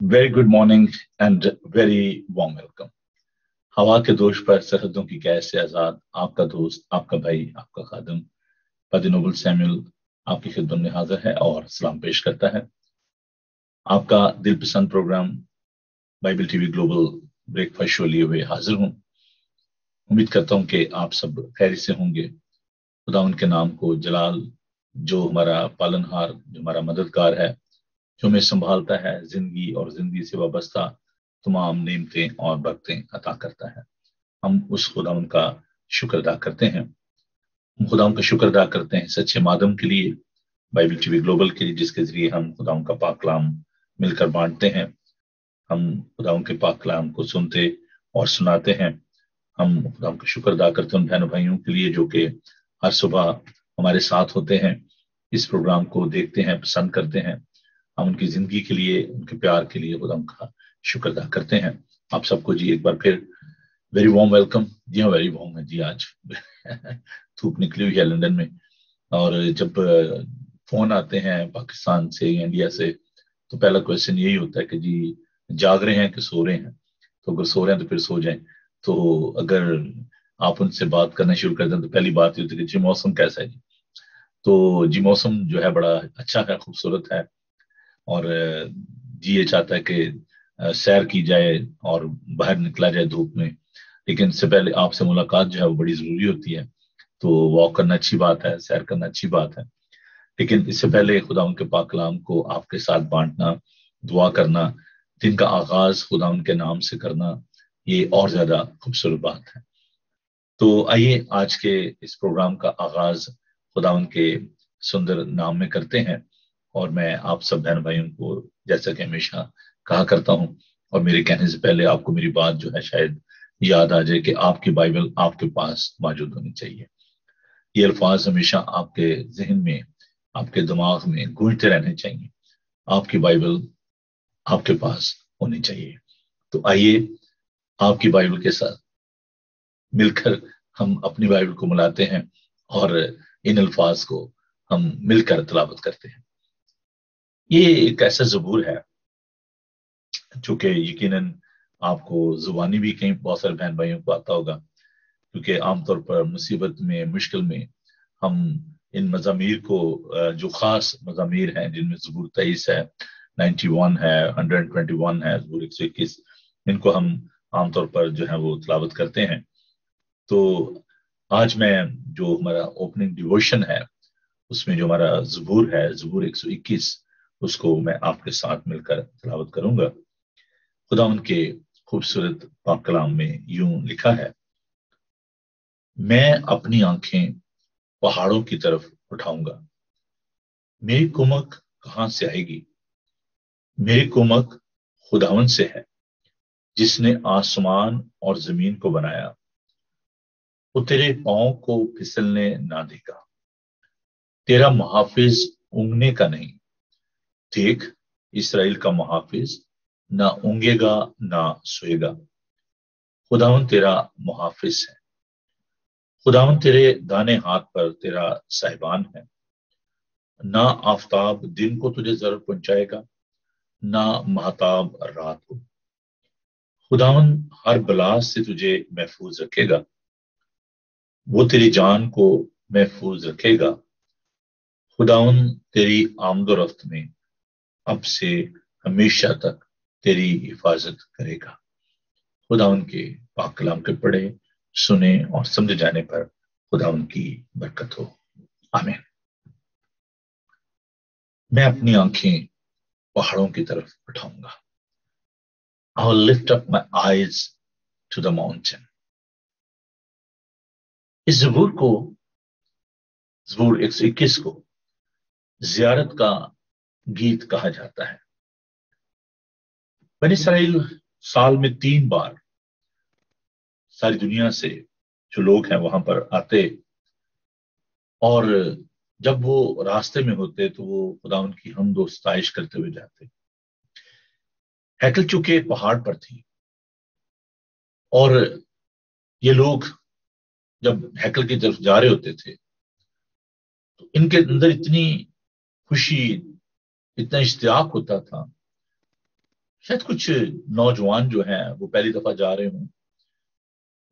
Very good morning and very warm welcome. हवा के दोष पर सरहदों की कैद से आजाद आपका दोस्त, आपका भाई, आपका खादिम पादी नोबल सैमुअल आपकी खिदमत में हाजिर है और सलाम पेश करता है। आपका दिल पसंद programme Bible TV global breakfast show लिए हुए हाजिर हूँ। उम्मीद करता हूँ कि आप सब खैर से होंगे। खुदा उनके नाम को जलाल, जो हमारा पालनहार, जो हमारा मददगार है, जो हमें संभालता है, जिंदगी और जिंदगी से वाबस्ता तमाम नेमतें और बरकतें अता करता है। हम उस खुदा उनका शुक्र अदा करते हैं। हम खुदा उनका शुक्र अदा करते हैं सच्चे माध्यम के लिए, बाइबल टीवी ग्लोबल के लिए, जिसके जरिए हम खुदा उनका पाक कलाम मिलकर बांटते हैं। हम खुदा उनके पाक कलाम को सुनते और सुनाते हैं। हम खुदा उनका शुक्र अदा करते हैं उन बहनों भाइयों के लिए जो कि हर सुबह हमारे साथ होते हैं, इस प्रोग्राम को देखते हैं, पसंद करते हैं। हम उनकी जिंदगी के लिए, उनके प्यार के लिए खुदा उनका शुक्र अदा करते हैं। आप सबको जी एक बार फिर वेरी वार्म वेलकम। जी हाँ, वेरी वार्म है जी। आज धूप निकली हुई है लंदन में, और जब फोन आते हैं पाकिस्तान से या इंडिया से तो पहला क्वेश्चन यही होता है कि जी जाग रहे हैं कि सो रहे हैं। तो अगर सो रहे हैं तो फिर सो जाएं। तो अगर आप उनसे बात करना शुरू कर दें तो पहली बात ये होती है कि जी मौसम कैसा है जी। तो जी मौसम जो है बड़ा अच्छा है, खूबसूरत है, और जी ये चाहता है कि सैर की जाए और बाहर निकला जाए धूप में। लेकिन इससे पहले आपसे मुलाकात जो है वो बड़ी जरूरी होती है। तो वॉक करना अच्छी बात है, सैर करना अच्छी बात है, लेकिन इससे पहले खुदा उनके पाक कलाम को आपके साथ बांटना, दुआ करना, दिन का आगाज खुदा उनके नाम से करना, ये और ज्यादा खूबसूरत बात है। तो आइए आज के इस प्रोग्राम का आगाज खुदा उनके सुंदर नाम में करते हैं। और मैं आप सब बहन भाइयों को जैसा कि हमेशा कहा करता हूं, और मेरे कहने से पहले आपको मेरी बात जो है शायद याद आ जाए कि आपकी बाइबल आपके पास मौजूद होनी चाहिए। ये अल्फाज हमेशा आपके जहन में, आपके दिमाग में गूंजते रहने चाहिए। आपकी बाइबल आपके पास होनी चाहिए। तो आइए आपकी बाइबल के साथ मिलकर हम अपनी बाइबल को मिलाते हैं और इन अल्फाज को हम मिलकर तलावत करते हैं। ये एक ऐसा ज़बूर है जो कि यकीनन आपको जुबानी भी कहीं बहुत सारे बहन भाइयों को आता होगा, क्योंकि आमतौर पर मुसीबत में, मुश्किल में हम इन मज़ामीर को, जो खास मज़ामीर हैं जिनमें ज़बूर 23 है, 91 है, 121 है, ज़बूर 121, इनको हम आमतौर पर जो है वो तलावत करते हैं। तो आज मैं, जो हमारा ओपनिंग डिवोशन है उसमें जो हमारा ज़बूर है, ज़बूर 121, उसको मैं आपके साथ मिलकर तलावत करूंगा। खुदा उनके खूबसूरत पाक कलाम में यूं लिखा है, मैं अपनी आंखें पहाड़ों की तरफ उठाऊंगा, मेरी कुमक कहां से आएगी। मेरी कुमक खुदावन से है, जिसने आसमान और जमीन को बनाया। वो तेरे पांव को फिसलने ना देगा, तेरा मुहाफिज ऊँघने का नहीं। देख, इसराइल का मुहाफिज ना ऊँघेगा ना सोएगा। खुदावन तेरा मुहाफिज है, खुदावन तेरे दाने हाथ पर तेरा साहिबान है। ना आफताब दिन को तुझे जर पहुंचाएगा, ना महताब रात को। खुदावन हर बला से तुझे महफूज रखेगा, वो तेरी जान को महफूज रखेगा। खुदावन तेरी आमदोरफ्त में अब से हमेशा तक तेरी हिफाजत करेगा। खुदा उनके पाक कलाम के पढ़े, सुने और समझे जाने पर खुदा उनकी बरकत हो। आमीन। मैं अपनी आंखें पहाड़ों की तरफ उठाऊंगा। I will lift up my eyes to the mountain. इस ज़बूर को, ज़बूर 121 को ज़ियारत का गीत कहा जाता है। बनी इसराइल साल में 3 बार सारी दुनिया से जो लोग हैं वहां पर आते, और जब वो रास्ते में होते तो वो खुदा उनकी हमदो सताइश करते हुए जाते। हैकल चूंकि पहाड़ पर थी, और ये लोग जब हैकल की तरफ जा रहे होते थे तो इनके अंदर इतनी खुशी, इतना इश्तियाक होता था शायद कुछ नौजवान जो हैं वो पहली दफा जा रहे हों,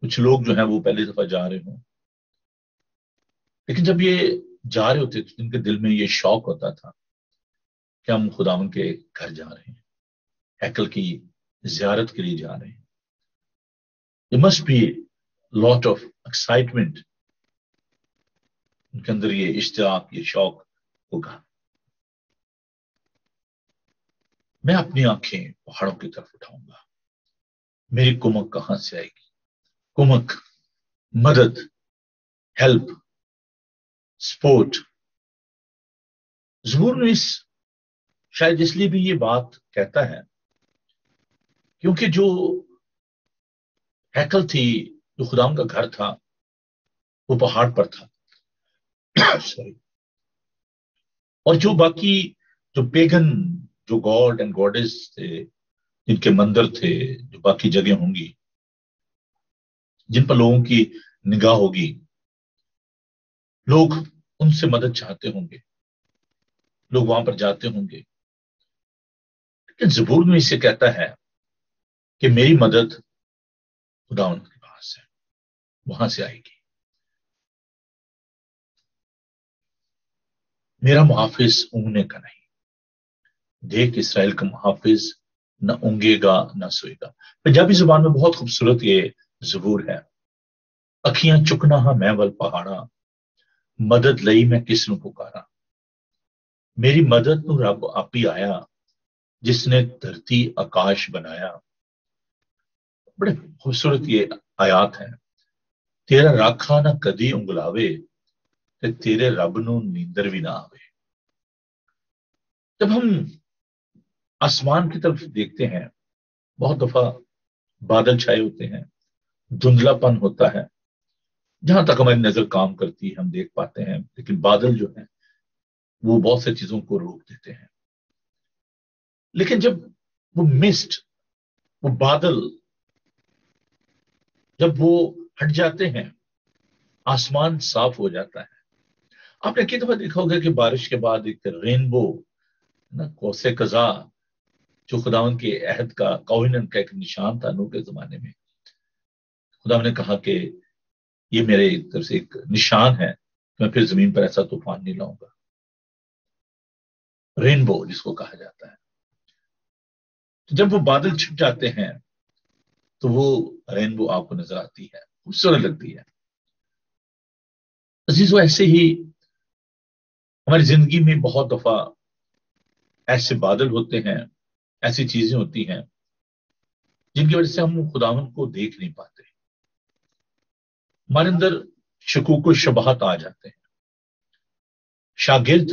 कुछ लोग जो हैं वो पहली दफा जा रहे हों, लेकिन जब ये जा रहे होते तो इनके दिल में ये शौक होता था कि हम खुदावन के घर जा रहे हैं, हैकल की जियारत के लिए जा रहे हैं। There must be lot of excitement, उनके अंदर ये इश्तियाक, ये शौक होगा। मैं अपनी आंखें पहाड़ों की तरफ उठाऊंगा, मेरी कुमक कहां से आएगी? कुमक, मदद, हेल्प, सपोर्ट। ज़बूर नवीस शायद इसलिए भी ये बात कहता है क्योंकि जो हैकल थी, जो खुदाम का घर था, वो पहाड़ पर था। सॉरी। और जो बाकी जो पेगन, जो गॉड एंड गॉडेस थे, जिनके मंदिर थे, जो बाकी जगह होंगी जिन पर लोगों की निगाह होगी, लोग उनसे मदद चाहते होंगे, लोग वहां पर जाते होंगे। लेकिन ज़बूर में इसे कहता है कि मेरी मदद खुदा के पास है, वहां से आएगी। मेरा मुहाफिज ऊँगने का नहीं, देख इसराइल का मुहाफिज न ऊँगेगा न सोएगा। पंजाबी जुबान में बहुत खूबसूरत ये ज़बूर है। अखियां चुकना हा मैं वल पहाड़ा, मदद लई मैं किस नूं पुकारा। मेरी मदद नूं रब आप ही आया, जिसने धरती आकाश बनाया। बड़े खूबसूरत ये आयात है। तेरा राखा ना कदी उंगलावे, ते तेरे रब नूं नींदर भी ना आवे। जब हम आसमान की तरफ देखते हैं, बहुत दफा बादल छाए होते हैं, धुंधलापन होता है, जहां तक हमारी नजर काम करती है हम देख पाते हैं, लेकिन बादल जो है वो बहुत सी चीजों को रोक देते हैं। लेकिन जब वो मिस्ट, वो बादल जब वो हट जाते हैं, आसमान साफ हो जाता है। आपने कई दफा देखा होगा कि बारिश के बाद एक रेनबो ना, कौसे कजा, जो खुदावन के अहद का, कौहिनन का एक निशान था नूह के जमाने में। खुदा ने कहा कि ये मेरे एक तरफ से एक निशान है, मैं फिर जमीन पर ऐसा तूफान नहीं लाऊंगा। रेनबो जिसको कहा जाता है। तो जब वो बादल छिप जाते हैं तो वो रेनबो आपको नजर आती है, खूबसूरत लगती है। अजीजों, ऐसे ही हमारी जिंदगी में बहुत दफा ऐसे बादल होते हैं, ऐसी चीजें होती हैं जिनकी वजह से हम खुदावन को देख नहीं पाते। हमारे अंदर शकूक व शबहत आ जाते हैं। शागिर्द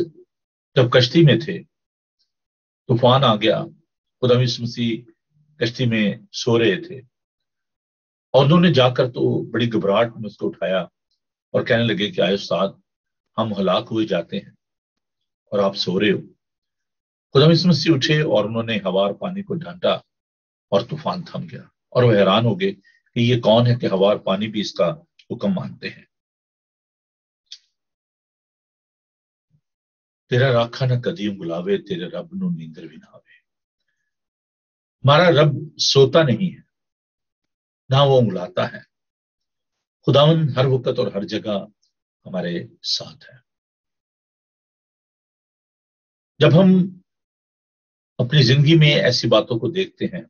जब कश्ती में थे, तूफान आ गया, खुदा यीशु मसीह कश्ती में सो रहे थे और उन्होंने जाकर तो बड़ी घबराहट में उसको उठाया और कहने लगे कि आए उस्ताद, हम हलाक हुए जाते हैं और आप सो रहे हो। खुदा यीशु मसीह उठे और उन्होंने हवा और पानी को ढांटा और तूफान थम गया। और वो हैरान हो गए कि ये कौन है कि हवा और पानी भी इसका हुक्म मानते हैं। तेरा राखा न कदी उंगलावे, तेरे रब नु नींदर भी ना आवे। हमारा रब सोता नहीं है, ना वो उंगलाता है। खुदावन हर वक्त और हर जगह हमारे साथ है। जब हम अपनी जिंदगी में ऐसी बातों को देखते हैं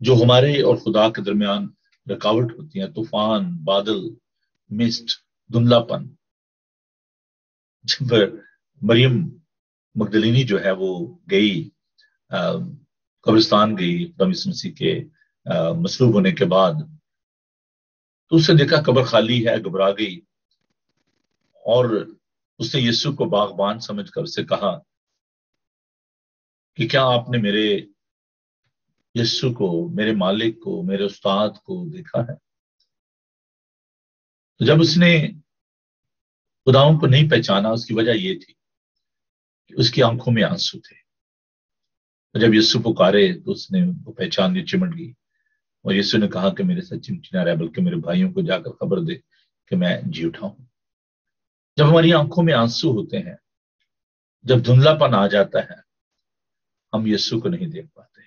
जो हमारे और खुदा के दरमियान रुकावट होती हैं, तूफान, बादल, मिस्ट, धुंधलापन। जब मरियम मगदलिनी जो है वो गई, कब्रिस्तान गई खुदा यीशु मसीह के मसलूब होने के बाद, तो उसने देखा कब्र खाली है, घबरा गई और उसने यीशु को बागबान समझकर उससे कहा कि क्या आपने मेरे यीशु को, मेरे मालिक को, मेरे उस्ताद को देखा है? तो जब उसने खुदाओं को नहीं पहचाना, उसकी वजह ये थी कि उसकी आंखों में आंसू थे। तो जब यीशु पुकारे तो उसने वो पहचान ली, चिमट गई और यीशु ने कहा कि मेरे साथ चिमटी ना रहे, बल्कि मेरे भाइयों को जाकर खबर दे कि मैं जी उठा हूं। जब हमारी आंखों में आंसू होते हैं, जब धुंधलापन आ जाता है, हम यीशु को नहीं देख पाते।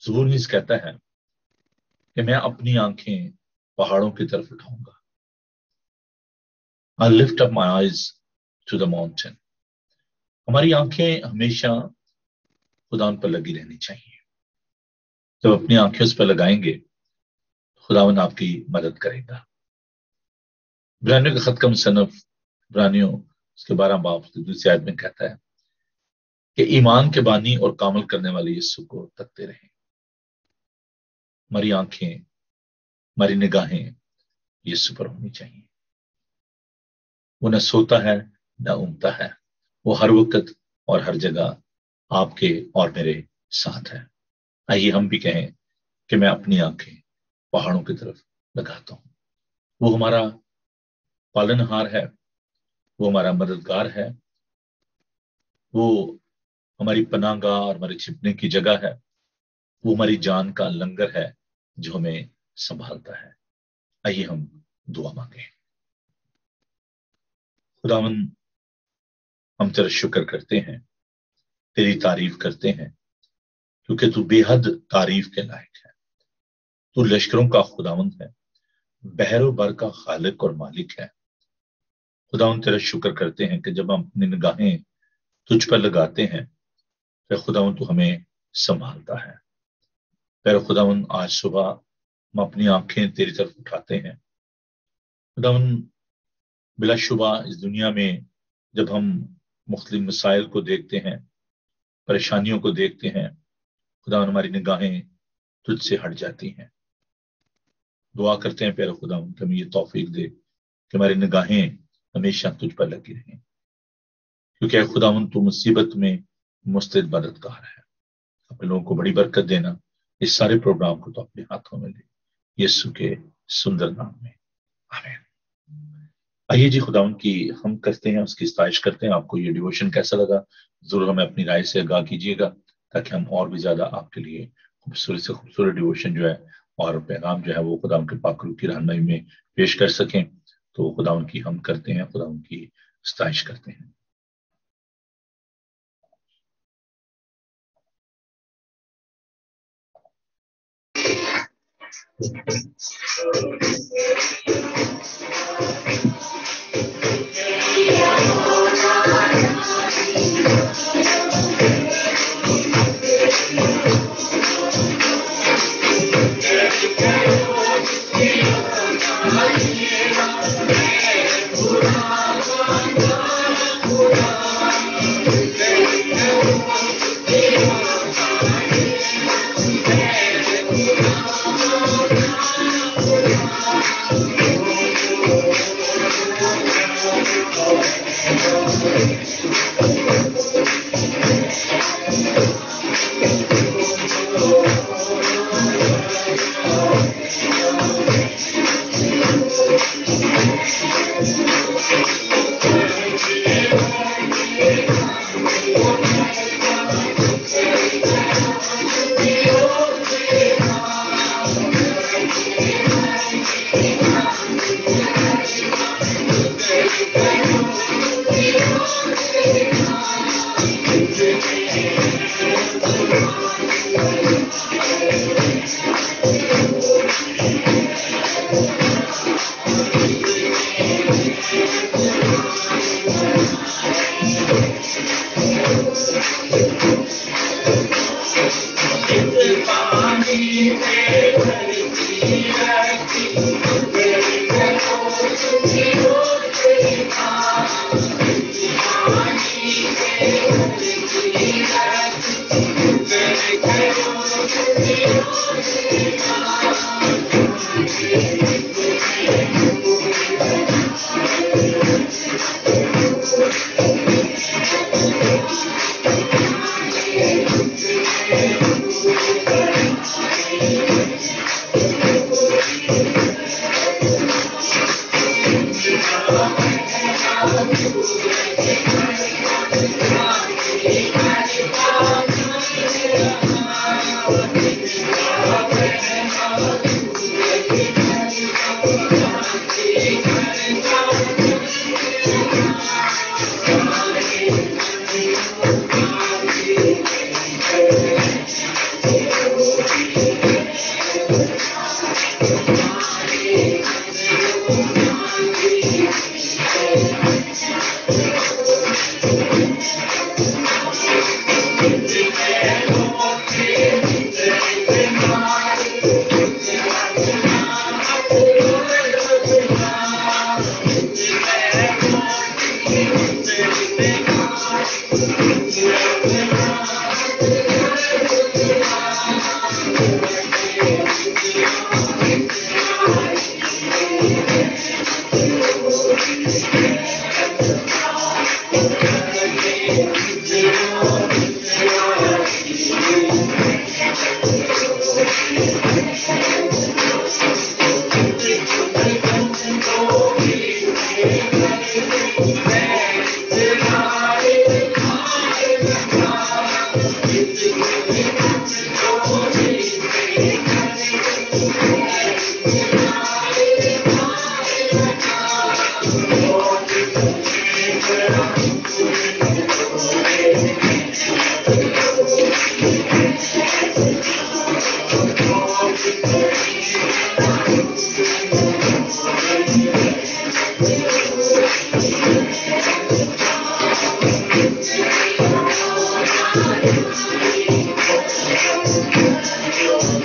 ज़बूर नीज़ कहता है कि मैं अपनी आंखें पहाड़ों की तरफ उठाऊंगा। I lift up my eyes to the mountain. हमारी आंखें हमेशा खुदा पर लगी रहनी चाहिए। जब अपनी आंखें उस पर लगाएंगे खुदावन आपकी मदद करेगा। इब्रानियों के खत का मुसन्निफ इब्रानियों उसके 12 बाब की दूसरी आयत में कहता है कि ईमान के बानी और कामल करने वाले यीशु को तकते रहें। हमारी आंखें, हमारी निगाहें यीशु पर होनी चाहिए। वो न सोता है न ऊँघता है, वो हर वक्त और हर जगह आपके और मेरे साथ है। आइए हम भी कहें कि मैं अपनी आंखें पहाड़ों की तरफ लगाता हूं। वो हमारा पालनहार है, वो हमारा मददगार है, वो हमारी पनाहगाह और हमारे छिपने की जगह है, वो हमारी जान का लंगर है जो हमें संभालता है। आइए हम दुआ मांगे। खुदावन, हम तेरा शुक्र करते हैं, तेरी तारीफ करते हैं, क्योंकि तू बेहद तारीफ के लायक है। तू लश्करों का खुदावंद है, बहरो बर का खालिक और मालिक है। खुदावन तेरा शुक्र करते हैं कि जब हम अपनी निगाहें तुझ पर लगाते हैं तो खुदावन तू हमें संभालता है। तेरा खुदावन आज सुबह हम अपनी आंखें तेरी तरफ उठाते हैं। खुदावन बिलाशुबा इस दुनिया में जब हम मुख्तलिफ मसाइल को देखते हैं, परेशानियों को देखते हैं, खुदावन हमारी निगाहें तुझसे हट जाती हैं। दुआ करते हैं प्यारे खुदावन कि हमें ये तौफीक दे कि हमारी निगाहें हमेशा तुझ पर लगी रहें, क्योंकि खुदावन तू मुसीबत में मुस्तैद मददगार है। अपने लोगों को बड़ी बरकत देना। इस सारे प्रोग्राम को तो अपने हाथों में ले, यीशु के सुंदर नाम में, आमीन। आइए जी खुदावन की हम करते हैं, उसकी सताइश करते हैं। आपको ये डिवोशन कैसा लगा जरूर हमें अपनी राय से आगाह कीजिएगा, ताकि हम और भी ज्यादा आपके लिए खूबसूरत से खूबसूरत डिवोशन जो है और पैगाम जो है वो खुदावन के पाक रूह की रहनुमाई में पेश कर सकें। तो खुदावन की हम करते हैं, खुदावन की सताइश करते हैं।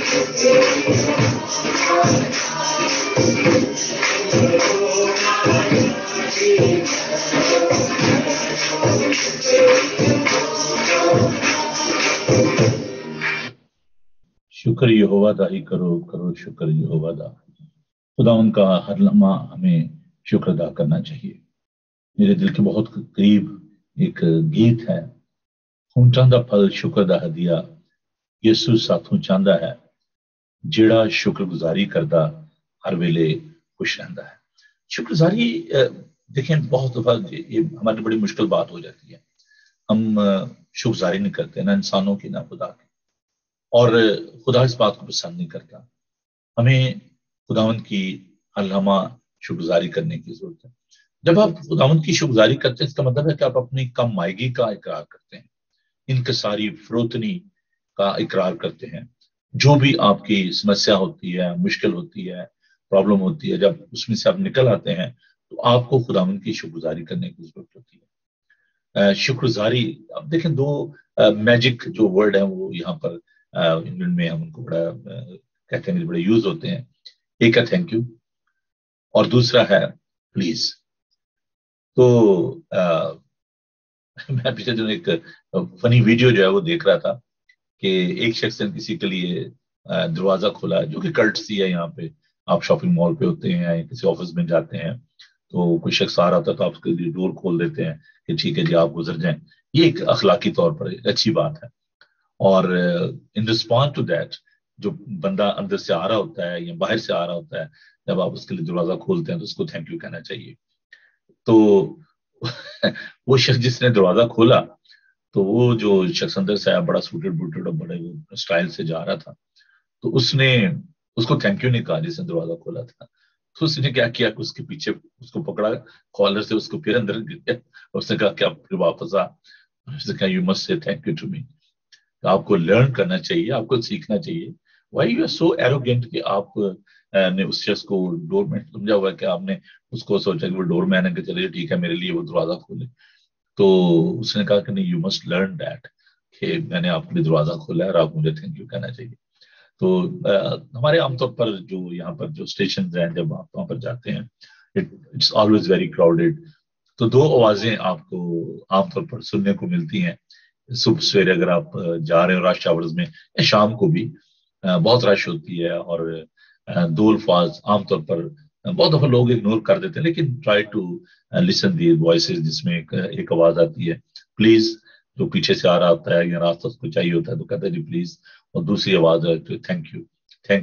शुक्र यहोवा दा ही करो करो शुक्र यहोवा दा। खुदा उनका हर लम्हा हमें शुक्र अदा करना चाहिए। मेरे दिल के बहुत करीब एक गीत है, खून चांदा फल शुक्र दा हदिया, यसू साथों चांदा है, जेड़ा शुक्रगुजारी करदा हर वेले खुश रहता है। शुक्रगुजारी देखें बहुत दफा ये हमारी बड़ी मुश्किल बात हो जाती है। हम शुक्रगुजारी नहीं करते, ना इंसानों की ना खुदा की, और खुदा इस बात को पसंद नहीं करता। हमें खुदावंद की हर लम्हा शुक्रगुजारी करने की जरूरत है। जब आप खुदावंद की शुक्रगुजारी करते हैं, इसका मतलब है कि आप अपनी कम मायगी का इकरार करते हैं, इनकसारी फरोतनी का इकरार करते हैं। जो भी आपकी समस्या होती है, मुश्किल होती है, प्रॉब्लम होती है, जब उसमें से आप निकल आते हैं तो आपको खुदावंद की शुक्रगुजारी करने की जरूरत होती है। शुक्रगुजारी, अब देखें दो मैजिक जो वर्ड है वो यहाँ पर इंग्लैंड में हम उनको बड़ा कहते हैं, बड़े यूज होते हैं। एक है थैंक यू और दूसरा है प्लीज। तो मैं पिछले दिनों एक फनी वीडियो जो है वो देख रहा था कि एक शख्स ने किसी के लिए दरवाजा खोला, जो कि कर्टसी है। यहाँ पे आप शॉपिंग मॉल पे होते हैं या किसी ऑफिस में जाते हैं तो कोई शख्स आ रहा होता है तो आप उसके लिए डोर खोल देते हैं कि ठीक है जी आप गुजर जाएं। ये एक अखलाकी तौर पर एक अच्छी बात है। और इन रिस्पॉन्स टू दैट, जो बंदा अंदर से आ रहा होता है या बाहर से आ रहा होता है, जब आप उसके लिए दरवाजा खोलते हैं तो उसको थैंक यू कहना चाहिए। तो वो शख्स जिसने दरवाजा खोला, तो वो जो शख्स अंदर से आया बड़ा सूटेड बूटेड और बड़े स्टाइल से जा रहा था, तो उसने उसको थैंक यू नहीं कहा जिसने दरवाजा खोला था। तो उसने क्या किया कि उसके पीछे उसको पकड़ा कॉलर से, उसको फिर अंदर गया और उसने कहा कि आप फिर वापस आ। उसने कहा you must say thank you to me. आपको लर्न करना चाहिए, आपको सीखना चाहिए। Why you are so arrogant कि आप ने उस शख्स को डोरमैन समझा हुआ है कि आपने उसको सोचा कि वो डोरमैन है कि चलिए ठीक है मेरे लिए वो दरवाजा खोले। तो उसने कहा कि नहीं, यू मस्ट लर्न दैट कि मैंने आपके लिए दरवाजा खोला है और आप मुझे थैंक यू कहना चाहिए। तो हमारे आमतौर पर जो यहाँ पर जो स्टेशन हैं, जब आप वहाँ पर जाते हैं, इट्स ऑलवेज वेरी क्राउडेड। तो दो आवाजें आपको आमतौर पर सुनने को मिलती हैं। सुबह सवेरे अगर आप जा रहे हो रश आवर्स में, या शाम को भी बहुत रश होती है, और दो अल्फाज आमतौर पर बहुत दफा लोग इग्नोर कर देते हैं, लेकिन try to listen the voices, जिसमें एक आवाज आती है प्लीज, जो पीछे से आ रहा होता है या रास्ता उसको चाहिए होता है तो कहता है जी प्लीज। और दूसरी आवाज है तो thank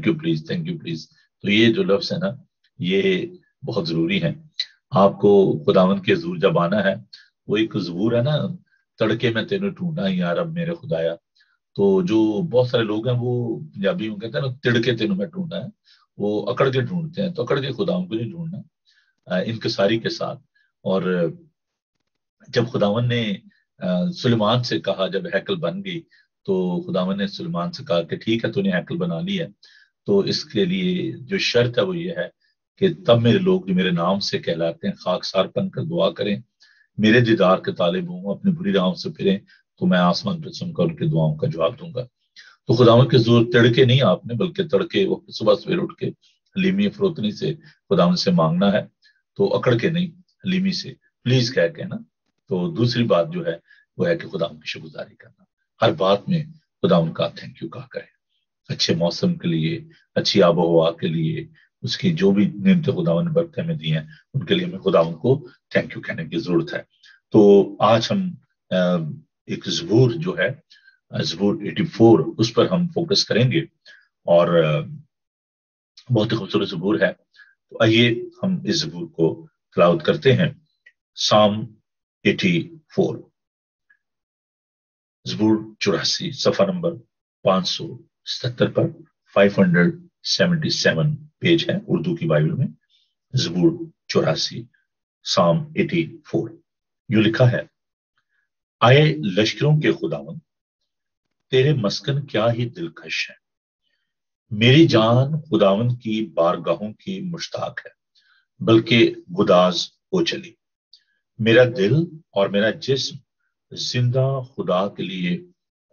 you please, thank you please. तो ये जो लफ्ज है ना, ये बहुत जरूरी है। आपको खुदावंद के हजूर जब आना है, वो एक जबूर है ना, तड़के में तेनों ढूंढा यार अब मेरे खुदाया। तो जो बहुत सारे लोग हैं वो पंजाबी में कहते हैं ना, तिड़के तेनों में ढूंढना है, वो अकड़ के ढूंढते हैं। तो अकड़ के खुदावन को नहीं ढूंढना, इनकिसारी के साथ। और जब खुदावन ने सुलेमान से कहा, जब हैकल बन गई, तो खुदावन ने सुलेमान से कहा कि ठीक है तूने हैकल बना ली है, तो इसके लिए जो शर्त है वो ये है कि तब मेरे लोग जो मेरे नाम से कहलाते हैं खाकसार बनकर दुआ करें, मेरे दीदार के तालिब हूँ, अपनी बुरी राहों से फिरें, तो मैं आसमान पर सुनकर उनकी दुआओं का जवाब दूंगा। तो खुदावन के जोर तिड़के नहीं आपने, बल्कि तड़के वो सुबह सवेर उठ के हलीमी फरोतनी से खुदावन से मांगना है। तो अकड़ के नहीं, हलीमी से प्लीज कह के ना। तो दूसरी बात जो है वो है कि खुदावन की शुक्रगुजारी करना, हर बात में खुदावन का थैंक यू कहा करें। अच्छे मौसम के लिए, अच्छी आबो हवा के लिए, उसकी जो भी नियमतें खुदावन ने बरकतें में दी हैं, उनके लिए हमें खुदावन को थैंक यू कहने की जरूरत है। तो आज हम एक जबूर जो है, जबूर 84, उस पर हम फोकस करेंगे। और बहुत ही खूबसूरत जबूर है। तो आइए हम इस जबूर को तिलावत करते हैं। साम 84, जबूर 84, सफा नंबर 577 पर, 577 पेज है उर्दू की बाइबल में। जबूर 84, साम 84, यूं लिखा है, आए लश्करों के खुदावन, तेरे मस्कन क्या ही दिलकश है। मेरी जान खुदावन की बारगाहों की मुश्ताक है, बल्कि गुदाज हो चली। मेरा दिल और मेरा जिस्म जिंदा खुदा के लिए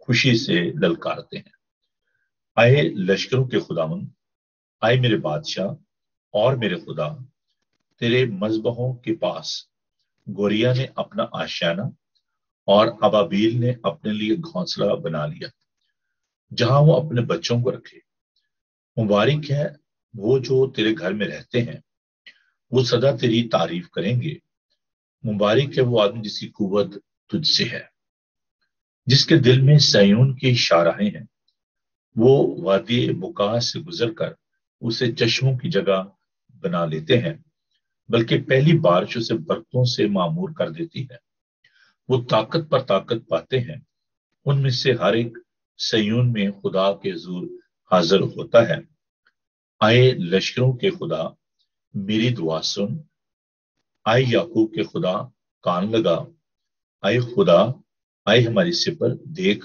खुशी से ललकारते हैं। आए लश्करों के खुदावन, आए मेरे बादशाह और मेरे खुदा, तेरे मजबहों के पास गोरिया ने अपना आशियाना और अबाबील ने अपने लिए घोंसला बना लिया, जहां वो अपने बच्चों को रखे। मुबारक है वो जो तेरे घर में रहते हैं, वो सदा तेरी तारीफ करेंगे। मुबारक है वो आदमी जिसकी कुव्वत तुझसे है, जिसके दिल में सयून की शाहराहें हैं। वो वादी बुका से गुजरकर उसे चश्मों की जगह बना लेते हैं, बल्कि पहली बारिश उसे बरतों से मामूर कर देती है। वो ताकत पर ताकत पाते हैं, उनमें से हर एक सयून में खुदा के हुजूर हाजिर होता है। आए लश्करों के खुदा, मेरी दुआ सुन। आए याकूब के खुदा, कान लगा। आए खुदा, आए हमारी सिपर देख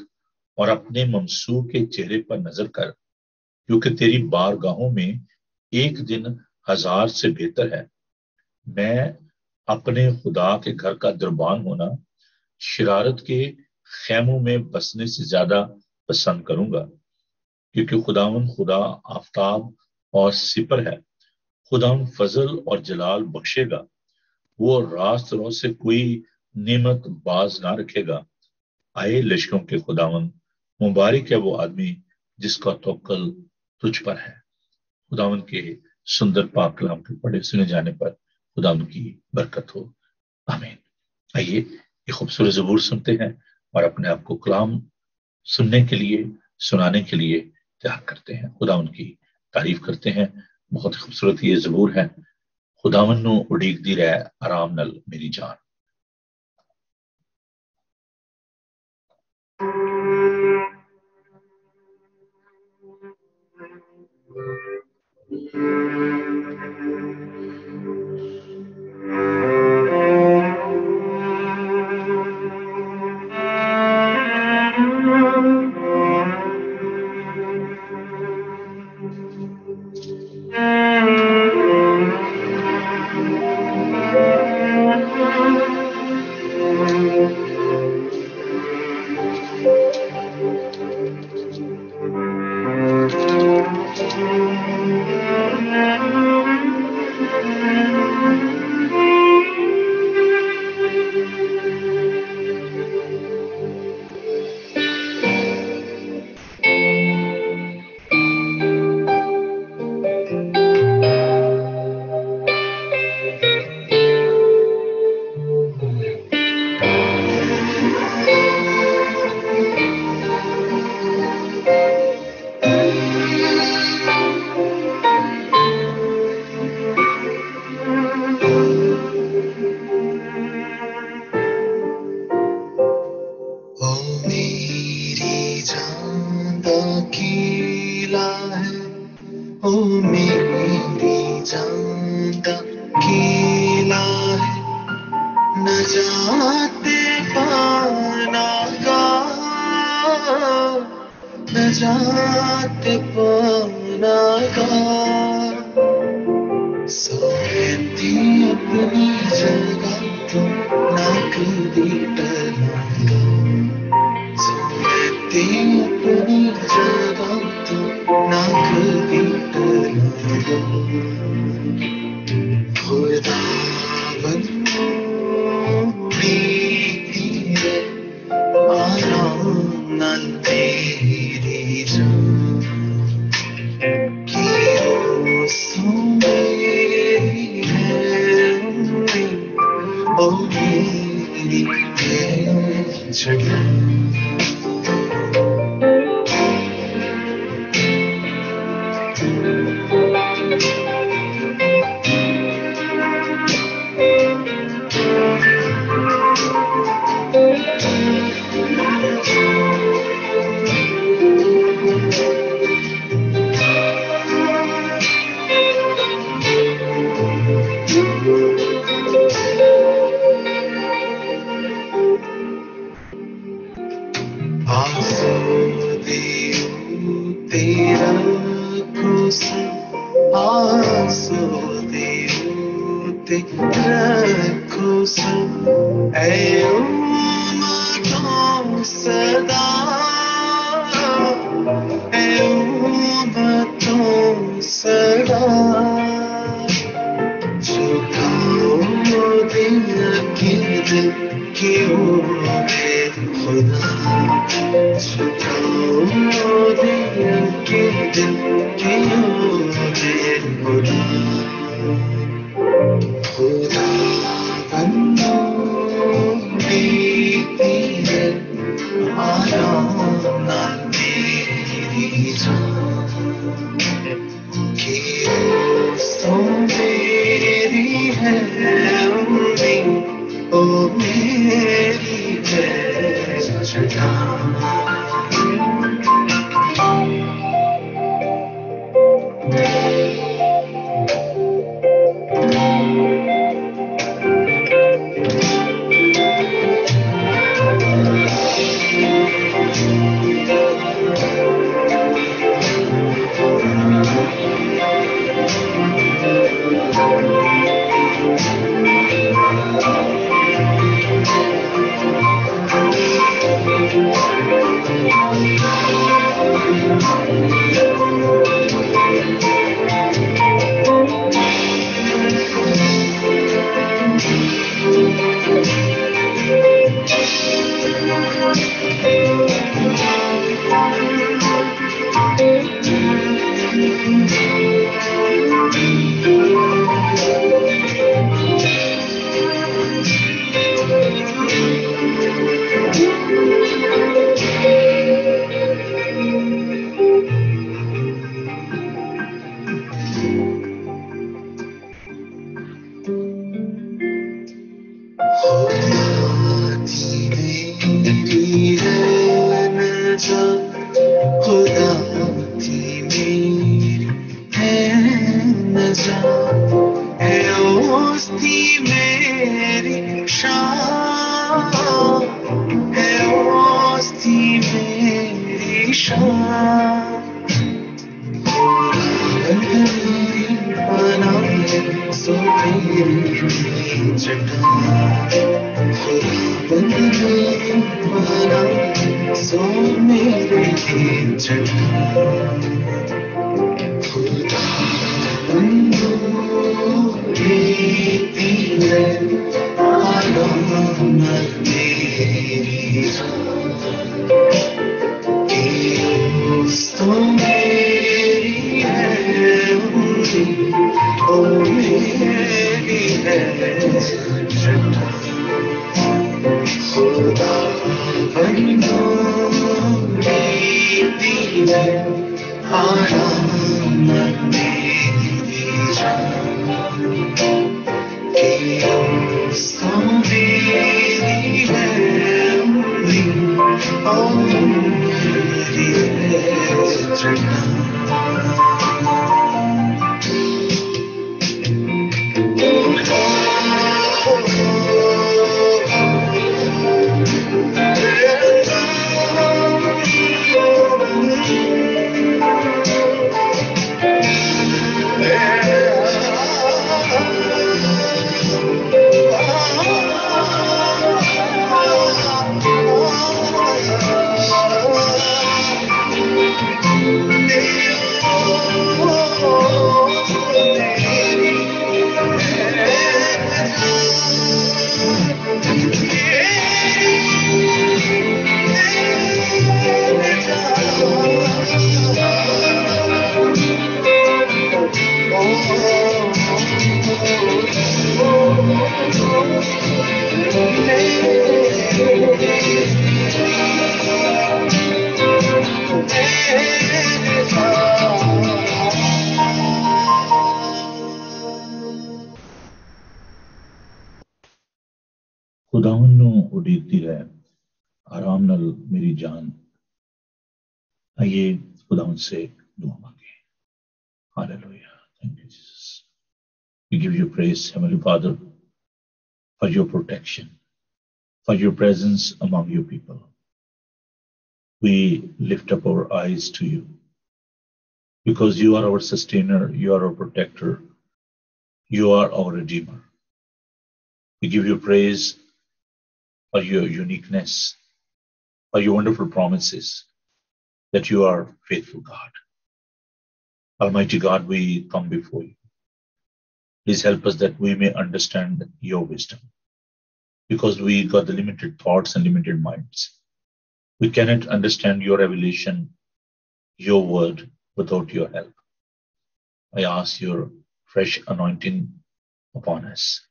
और अपने ममसू के चेहरे पर नजर कर, क्योंकि तेरी बारगाहों में एक दिन हजार से बेहतर है। मैं अपने खुदा के घर का दुर्बान होना शरारत के खैमों में बसने से ज्यादा पसंद करूंगा, क्योंकि खुदावन खुदा आफताब और सिपर है। खुदावन फजल और जलाल बख्शेगा, वो रास्त रो से कोई नेमत बाज ना रखेगा। आए लश्करों के खुदावन, मुबारक है वो आदमी जिसका तवक्कल तुझ पर है। खुदावन के सुंदर पाक कलाम के पढ़े सुने जाने पर खुदावन की बरकत हो, आमीन। आइए ये खूबसूरत ज़बूर सुनते हैं और अपने आप को कलाम सुनने के लिए, सुनाने के लिए तैयार करते हैं। खुदावन की तारीफ करते हैं। बहुत खूबसूरत ये ज़बूर है। खुदावन नू उड़ीक दी रह आराम नल मेरी जान। چھکاؤ دیا کے دل کیوں دے بلا خدا بندو بیتی ہے آرام نہ میری جان کی سو میری ہے امید او میری ہے جان خداوند نوں اڈیکتی ہے آرام نال میری جان. آئیے خداوند سے دعا مانگیں. Hallelujah. Thank you, Jesus. We give you praise, Heavenly Father, for your protection, for your presence among your people. We lift up our eyes to you because you are our sustainer, you are our protector, you are our redeemer. We give you praise for your uniqueness, for your wonderful promises, that you are faithful God. Almighty God, we come before you. Please help us that we may understand your wisdom, because we got the limited thoughts and limited minds. We cannot understand your revelation, your word, without your help. I ask your fresh anointing upon us.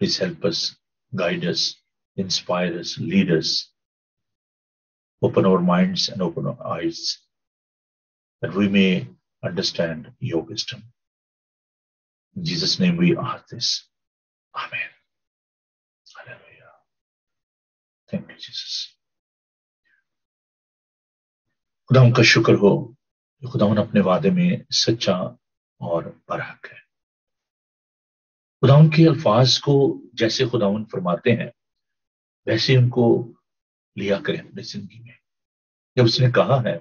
Please help us, guide us, inspire us, lead us, open our minds and open our eyes, that we may understand your wisdom. In Jesus' name we ask this. Amen. Hallelujah. Thank you, Jesus. खुदावन का शुक्र हो कि खुदावन अपने वादे में सच्चा और बरहक है। खुदावन के अल्फाज को जैसे खुदावन फरमाते हैं वैसे उनको लिया करें अपनी जिंदगी में। जब उसने कहा है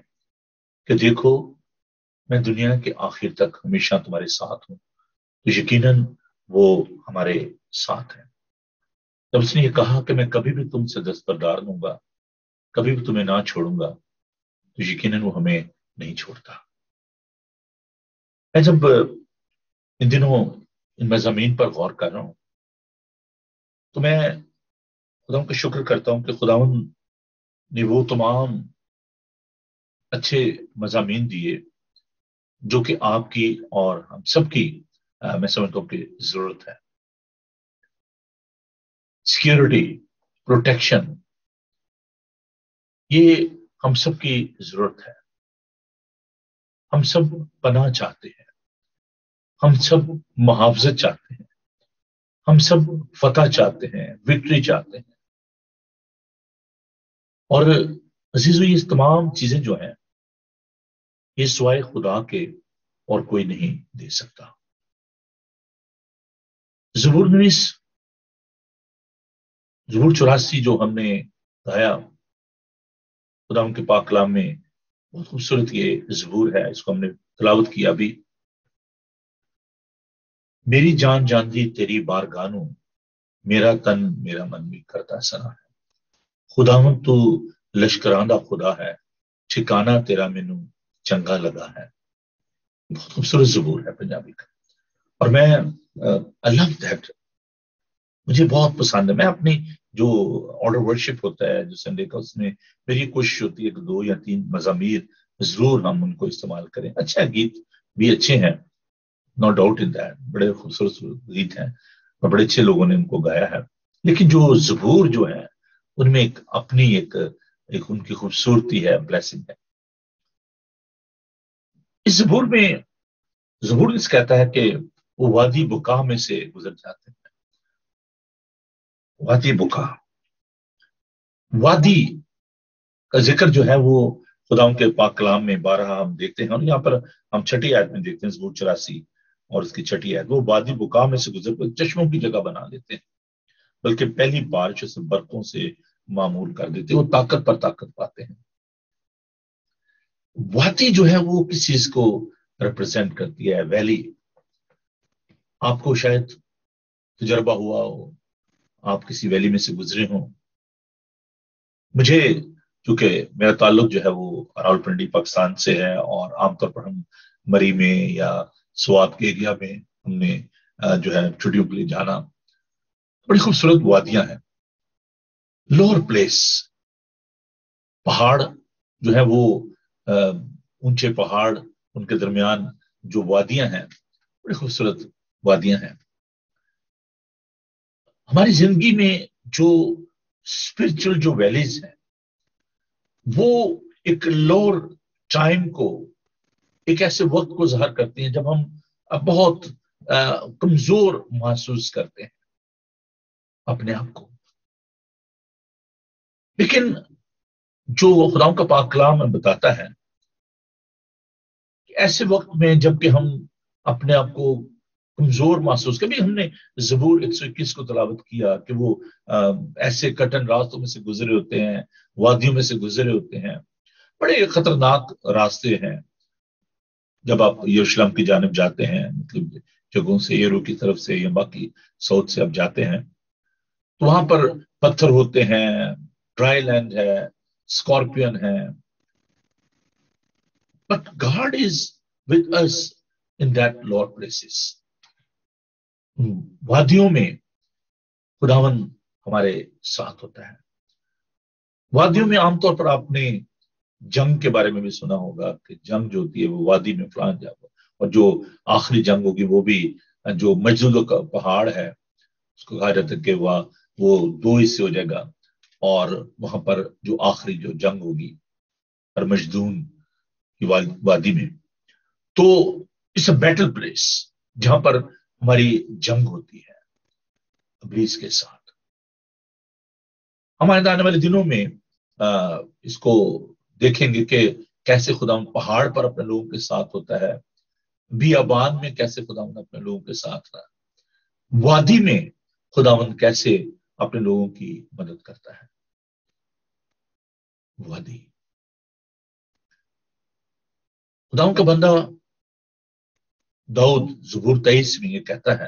कि देखो मैं दुनिया के आखिर तक हमेशा तुम्हारे साथ हूं, तो यकीनन वो हमारे साथ है। जब उसने ये कहा कि मैं कभी भी तुमसे दस्तबरदार दूंगा, कभी भी तुम्हें ना छोड़ूंगा, तो यकीनन वो हमें नहीं छोड़ता। मैं जब इन दिनों इन मज़ामीन पर गौर कर रहा हूं तो मैं खुदावन का शुक्र करता हूं कि खुदावन ने वो तमाम अच्छे मज़ामीन दिए जो कि आपकी और हम सबकी मैं समझता हूं कि जरूरत है। सिक्योरिटी, प्रोटेक्शन, ये हम सबकी जरूरत है। हम सब पनाह चाहते हैं, हम सब मुहावजत चाहते हैं, हम सब फतह चाहते हैं, विक्ट्री चाहते हैं। और अजीजों ये तमाम चीजें जो हैं ये सिवाय खुदा के और कोई नहीं दे सकता। ज़बूर 84 जो हमने गाया खुदा उनके पाक कलाम में, बहुत खूबसूरत ये ज़बूर है, इसको हमने तिलावत किया भी। मेरी जान जानदी तेरी बारगानू, मेरा तन मेरा मन भी करता सना है। खुदावन तू लश्करां दा खुदा है, ठिकाना तेरा मैनू चंगा लगा है। बहुत खूबसूरत ज़बूर है पंजाबी का, और मैं आई लव दैट, मुझे बहुत पसंद है। मैं अपनी जो ऑर्डर वर्शिप होता है जो संडे का, उसमें मेरी कोशिश होती है कि 2 या 3 मज़ामीर जरूर हम उनको इस्तेमाल करें। अच्छा, गीत भी अच्छे हैं, नो डाउट इन दैट, बड़े खूबसूरत गीत हैं और बड़े अच्छे लोगों ने उनको गाया है। लेकिन जो ज़बूर जो है उनमें एक अपनी एक उनकी खूबसूरती है, ब्लेसिंग है। इस ज़बूर में ज़बूर इस कहता है कि वो वादी बुका में से गुजर जाते हैं। वादी बुका, वादी का जिक्र जो है वो खुदा के पाक कलाम में 12 हम देखते हैं, और यहाँ पर हम 6ठी आयत में देखते हैं, ज़बूर 84 और उसकी 6ठी आयत। वो वादी बुका में से गुजर कर चश्मों की जगह बना लेते हैं, बल्कि पहली बारिश से बरकों से मामूल कर देते हैं। वो ताकत पर ताकत पाते हैं। वादी जो है वो किस चीज को रिप्रेजेंट करती है? वैली। आपको शायद तजर्बा हुआ हो, आप किसी वैली में से गुजरे हो। मुझे, चूंकि मेरा ताल्लुक जो है वो रावलपिंडी पाकिस्तान से है, और आमतौर पर हम मरी में या स्वात के एरिया में हमने जो है छुट्टियों के लिए जाना। बड़ी खूबसूरत वादियां हैं, लोअर प्लेस, पहाड़ जो है वो ऊंचे पहाड़, उनके दरमियान जो वादियां हैं, बड़ी खूबसूरत वादियां हैं। हमारी जिंदगी में जो स्पिरिचुअल जो वैलीज हैं वो एक लोअर टाइम को, एक ऐसे वक्त को ज़ाहिर करती हैं जब हम बहुत कमजोर महसूस करते हैं अपने आप को। लेकिन जो खुदा का पाक कलाम में बताता है कि ऐसे वक्त में जबकि हम अपने आप को कमजोर महसूस, कभी हमने ज़बूर 121 को तलावत किया कि वो ऐसे कठिन रास्तों में से गुजरे होते हैं, वादियों में से गुजरे होते हैं, बड़े खतरनाक रास्ते हैं। जब आप यरूशलेम की जानिब जाते हैं, मतलब जगहों से येरू की तरफ से या बाकी साउथ से आप जाते हैं, तो वहां पर पत्थर होते हैं, ड्राई लैंड है, स्कॉर्पियन है, but God is with us in that lower places. वादियों में खुदावन हमारे साथ होता है। وادیوں میں عام طور پر آپ نے جنگ کے بارے میں بھی سنا ہوگا کہ جنگ جو ہوتی ہے وہ وادی میں فلان جگہ، اور جو آخری جنگ ہوگی وہ بھی جو مجدودوں کا پہاڑ ہے اس کو کہا جاتا ہے کہ وہ دو حصے ہو جائے گا، اور وہاں پر جو آخری جو جنگ ہوگی اور مجدون کی وادی میں، تو اٹس اے بیٹل پلیس جہاں پر ہماری جنگ ہوتی ہے ابلیس کے ساتھ۔ ہمارے آنے والے دنوں میں اس کو دیکھیں گے کہ کیسے خدا پہاڑ پر اپنے لوگوں کے ساتھ ہوتا ہے، بیابان میں کیسے خدا اپنے لوگوں کے ساتھ رہا، وادی میں خداوند کیسے اپنے لوگوں کی مدد کرتا ہے۔ وادی، خداوند کا بندہ داؤد زبور 23 میں یہ کہتا ہے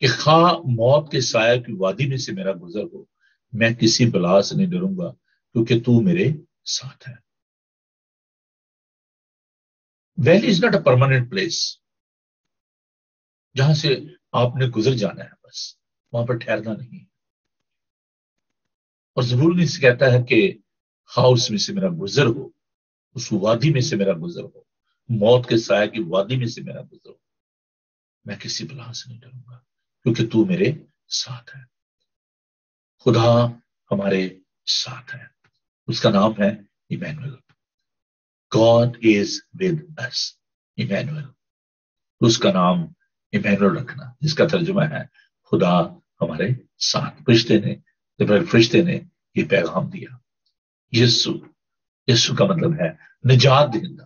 کہ خواہ موت کے سایہ کی وادی میں سے میرا گزر ہو، میں کسی بلا سے نہیں ڈروں گا کیونکہ تو میرے ساتھ ہے۔ Valley is not a permanent place جہاں سے آپ نے گزر جانا ہے، بس وہاں پر ٹھہرنا نہیں۔ اور زبور نے سے کہتا ہے کہ ہاؤس میں سے میرا گزر ہو، اس وادی میں سے میرا گزر ہو، موت کے سایہ کی وادی میں سے میرا گزر ہو، میں کسی بلا سے نہیں ڈروں گا کیونکہ تو میرے ساتھ ہے۔ خدا ہمارے ساتھ ہے، اس کا نام ہے Emmanuel. God is with us، Emmanuel, اس کا نام ایمینوئل رکھنا جس کا ترجمہ ہے خدا ہمارے ساتھ۔ فرشتے نے یہ پیغام دیا۔ یسو کا مطلب ہے نجات دینا،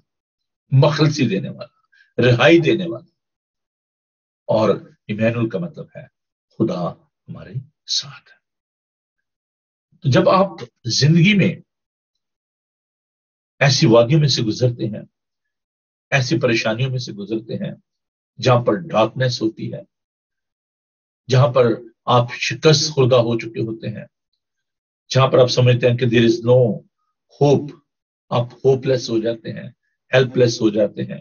مخلصی دینے والا، رہائی دینے والا، اور ایمینوئل کا مطلب ہے خدا ہمارے ساتھ ہے۔ تو جب آپ زندگی میں ایسی وادیوں میں سے گزرتے ہیں، ایسی پریشانیوں میں سے گزرتے ہیں جہاں پر ڈارکنیس ہوتی ہے، جہاں پر آپ شکست خوردہ ہو چکے ہوتے ہیں، جہاں پر آپ سمجھتے ہیں کہ دیر از نو ہوپ، آپ ہوپ لیس ہو جاتے ہیں، ہیلپ لیس ہو جاتے ہیں،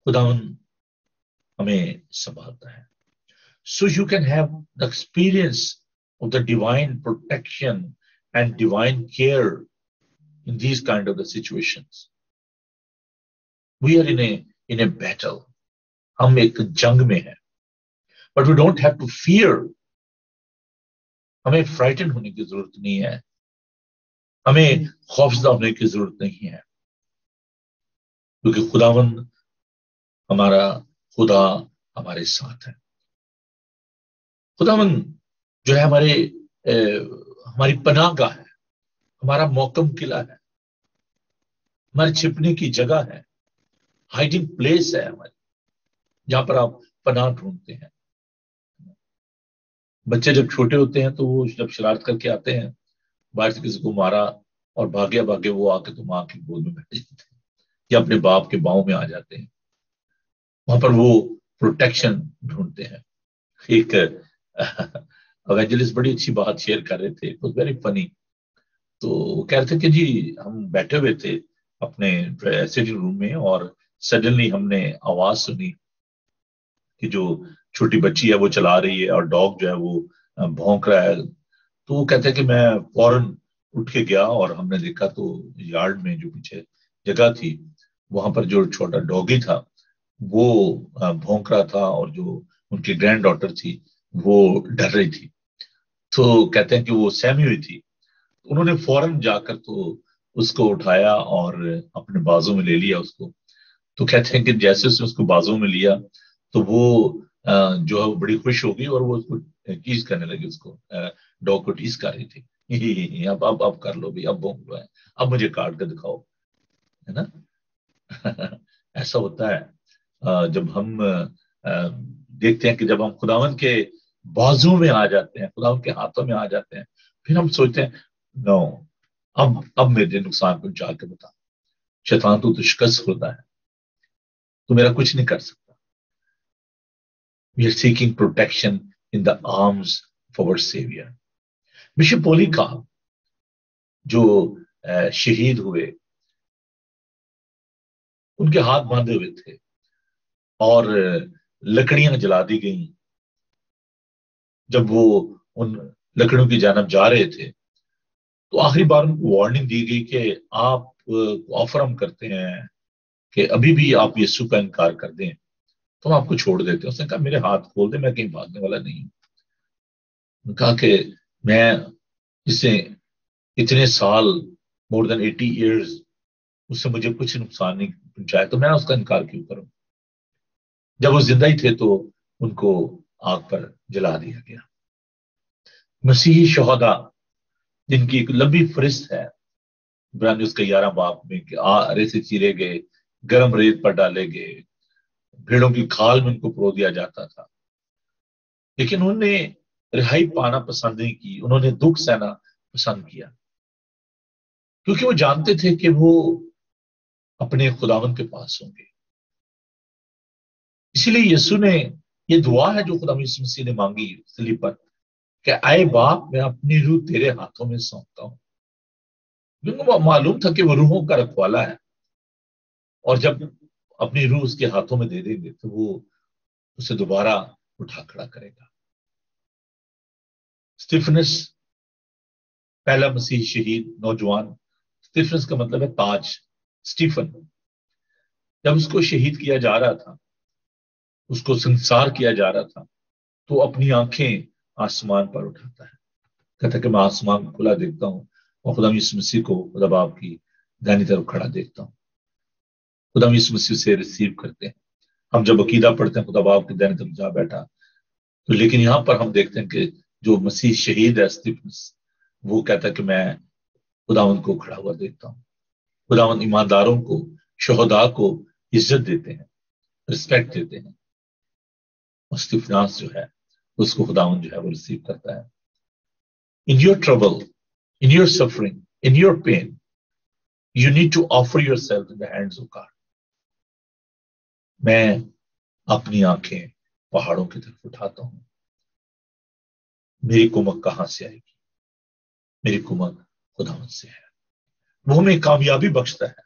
خداوند ہمیں سنبھالتا ہے۔ So you can have the experience of the divine protection and divine care in these kind of the situations. We are in a battle. ہم ایک جنگ میں ہیں، but we don't have to fear. ہمیں frightened ہونے کی ضرورت نہیں ہے، ہمیں خوفزدہ ہونے کی ضرورت نہیں ہے، کیونکہ خداوند خدا ہمارے ساتھ ہے۔ خداوند جو ہے ہماری پناہ گاہ ہے، ہمارا محکم قلعہ ہے، ہمارے چھپنے کی جگہ ہے، ہائیڈنگ پلیس ہے ہماری، جہاں پر آپ پناہ ڈھونڈتے ہیں۔ بچے جب چھوٹے ہوتے ہیں تو وہ جب شرارت کر کے آتے ہیں، باہر سے کسی کو مارا اور بھاگے وہ آ کے تو ماں کی گود میں بیٹھ جاتے ہیں یا اپنے باپ کے باؤں میں آ جاتے ہیں، وہاں پر وہ پروٹیکشن ڈھونڈتے ہیں۔ ایک ایونجلسٹ بڑی اچھی بات شیئر کر رہے تھے، واز ویری فنی۔ تو وہ کہہ رہے تھے کہ جی ہم بیٹھے ہوئے تھے اپنے سٹنگ روم میں، اور سڈنلی ہم نے آواز سنی کہ جو چھوٹی بچی ہے وہ چلا رہی ہے اور ڈاگ جو ہے وہ بھونک رہا ہے۔ تو وہ کہتے ہیں کہ میں فوراً اٹھ کے گیا اور ہم نے دیکھا تو یارڈ میں جو پیچھے جگہ تھی وہاں پر جو چھوٹا ڈاگی تھا وہ بھونک رہا تھا، اور جو ان کی گرینڈ ڈاٹر تھی وہ ڈر رہی تھی۔ تو کہتے ہیں کہ وہ سہمی ہوئی تھی، انہوں نے فوراً جا کر تو اس کو اٹھایا اور اپنے بازو میں لے لیا اس کو۔ تو کہتے ہیں کہ جیسے اس کو بازو میں لیا تو وہ جو ہے وہ بڑی خوش ہو گئی اور وہ اس کو ٹیز کرنے لگی، اس کو ڈاگ کو ٹیز کر رہی تھی، اب کر لو بھی، اب بھونک لو ہے، اب مجھے کاٹ کے دکھاؤ، ہے نا۔ ایسا ہوتا ہے جب ہم دیکھتے ہیں کہ جب ہم خداوند کے بازو میں آ جاتے ہیں، خداوند کے ہاتھوں میں آ جاتے ہیں، پھر ہم سوچتے ہیں نو اب میرے نقصان پہنچا کے بتا، شیطان تو شکست ہوتا ہے، تو میرا کچھ نہیں کر سکتا۔ We are seeking protection in the arms of our Savior. Bishop پولی کا جو شہید ہوئے، ان کے ہاتھ باندھے ہوئے تھے اور لکڑیاں جلا دی گئیں۔ جب وہ ان لکڑیوں کی جانب جا رہے تھے تو آخری بار ان کو وارننگ دی گئی کہ آپ آفر ہم کرتے ہیں کہ ابھی بھی آپ یسوع کا انکار کر دیں تو ہم آپ کو چھوڑ دیتے ہیں. اس نے کہا میرے ہاتھ کھول دیں، میں کہیں بھاگنے والا نہیں ہوں. نے کہا کہ میں اسے اتنے سال more than 80 years اس سے مجھے کچھ نقصان نہیں پہنچایا تو میں اس کا انکار کیوں کروں. جب وہ زندہ ہی تھے تو ان کو آگ پر جلا دیا گیا. مسیحی شہداء جن کی ایک لمبی فہرست ہے برانیوس کا 11 باب میں کہ آرے سے چیرے گئے، گرم ریت پر ڈالے گئے، بھیڑوں کی کھال میں ان کو پرو دیا جاتا تھا، لیکن انہوں نے رہائی پانا پسند نہیں کی، انہوں نے دکھ سہنا پسند کیا کیونکہ وہ جانتے تھے کہ وہ اپنے خداوند کے پاس ہوں گے. اسی لیے یسوع نے یہ دعا ہے جو خدا یسوع مسیح نے مانگی صلیب پر کہ اے باپ میں اپنی روح تیرے ہاتھوں میں سونپتا ہوں. کیونکہ وہ معلوم تھا کہ وہ روحوں کا رکھوالا ہے اور جب اپنی روح اس کے ہاتھوں میں دے دیں گے تو وہ اسے دوبارہ اٹھا کھڑا کرے گا. اسٹیفنس پہلا مسیحی شہید نوجوان، اسٹیفنس کا مطلب ہے تاج. اسٹیفن جب اس کو شہید کیا جا رہا تھا، اس کو سنسار کیا جا رہا تھا، تو اپنی آنکھیں آسمان پر اٹھاتا ہے، کہتا کہ میں آسمان کو کھلا دیکھتا ہوں اور خدا یسوع مسیح کو خدا باپ کی دائنی طرف کھڑا دیکھتا ہوں. خدا یسوع مسیح سے ریسیو کرتے ہیں. ہم جب عقیدہ پڑھتے ہیں خدا باپ کی دائنی طرف جا بیٹھا، تو لیکن یہاں پر ہم دیکھتے ہیں کہ جو مسیح شہید ہے اسطفنس، وہ کہتا ہے کہ میں خداوند کو کھڑا ہوا دیکھتا ہوں. خداوند ایمانداروں کو، شہداء کو عزت دیتے ہیں، رسپیکٹ دیتے ہیں. اسطفناس جو ہے اس کو خداوند جو ہے وہ ریسیو کرتا ہے. In your trouble, in your suffering, in your pain, you need to offer yourself in the hands of God. میں اپنی آنکھیں پہاڑوں کی طرف اٹھاتا ہوں. میری کمک کہاں سے آئے گی؟ میری کمک خداوند سے ہے. وہ ہمیں کامیابی بخشتا ہے.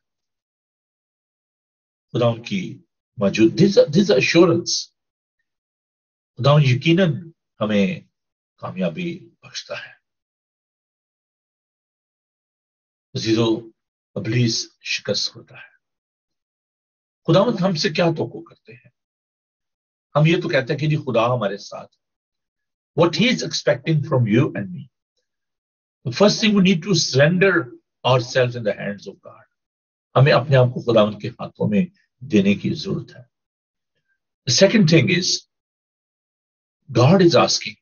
خداوند کی موجود this assurance، خداوند یقیناً ہمیں کامیابی بخشتا ہے. عزیزو، ابلیس شکست ہوتا ہے. خداوند ہم سے کیا توقع کرتے ہیں؟ ہم یہ تو کہتے ہیں کہ جی خدا ہمارے ساتھ. What he is expecting from you and me. The first thing we need to surrender ourselves in the hands of God. ہمیں اپنے آپ کو خداوند کے ہاتھوں میں دینے کی ضرورت ہے. The second thing is, God is asking,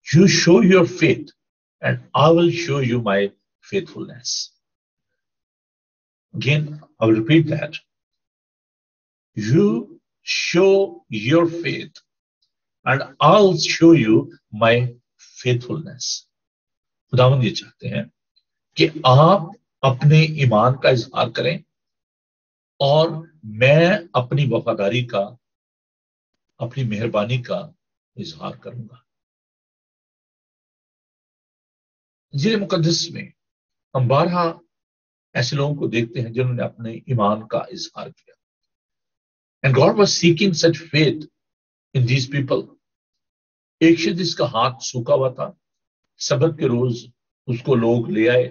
you show your faith and I will show you my faithfulness. Again, I will repeat that. You show your faith and I'll show you my faithfulness. خداوند یہ چاہتے ہیں کہ آپ اپنے ایمان کا اظہار کریں اور میں اپنی وفاداری کا، اپنی مہربانی کا اظہار کروں گا. انجیل مقدس میں ہم بارہا ایسے لوگوں کو دیکھتے ہیں جنہوں نے اپنے ایمان کا اظہار کیا. And God was seeking such faith in these people. ایک شخص جس کا ہاتھ سوکھا ہوا تھا، سبت کے روز اس کو لوگ لے آئے،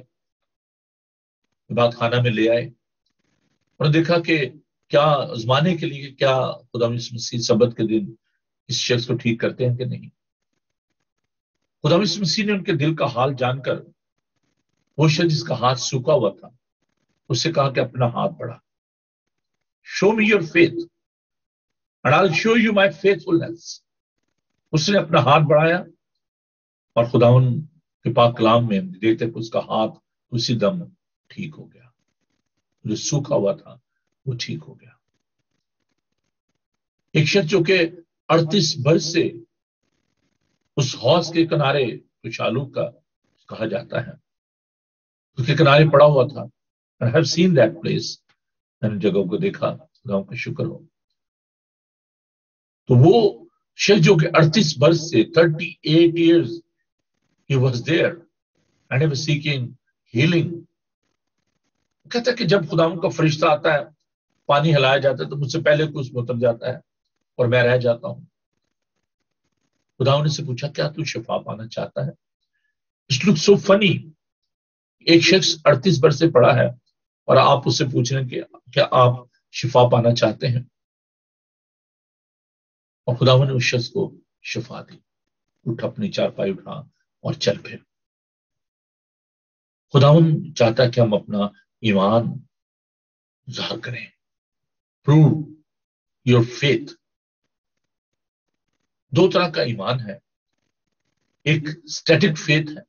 عبادت خانہ میں لے آئے اور دیکھا کہ کیا آزمانے کے لیے کیا خدا یسوع مسیح سبت کے دن اس شخص کو ٹھیک کرتے ہیں کہ نہیں. خدا یسوع مسیح نے ان کے دل کا حال جان کر وہ شخص جس کا ہاتھ سوکھا ہوا تھا اس سے کہا کہ اپنا ہاتھ بڑھا. Show me your faith and I will show you my faithfulness. اس نے اپنا ہاتھ بڑھایا اور خداوند کے پاک کلام میں دیکھتے ہیں کہ اس کا ہاتھ اسی دم ٹھیک ہو گیا. جو سوکھا ہوا تھا وہ ٹھیک ہو گیا. ایک شخص جو کہ 38 برس سے اس حوض کے کنارے کچالو کا کہا جاتا ہے اس کے کنارے پڑا ہوا تھا. I have seen that place. میں نے جگہوں کو دیکھا، خدا کا شکر ہو. تو وہ شخص جو کہ 38 برس سے 38 years he was there and he was seeking healing. کہتا ہے کہ جب خدا کا فرشتہ آتا ہے، پانی ہلایا جاتا ہے تو مجھ سے پہلے کوئی اس میں اتر جاتا ہے اور میں رہ جاتا ہوں. خدا نے سے پوچھا کیا تو شفا پانا چاہتا ہے؟ It looks so funny ایک شخص 38 برس سے پڑا ہے اور آپ اس سے پوچھ رہے ہیں کہ کیا آپ شفا پانا چاہتے ہیں، اور خداوند نے اس شخص کو شفا دی. اٹھ، اپنی چارپائی اٹھا اور چل پھر. خداوند چاہتا ہے کہ ہم اپنا ایمان ظاہر کریں. Prove your faith. دو طرح کا ایمان ہے، ایک اسٹیٹک فیتھ ہے،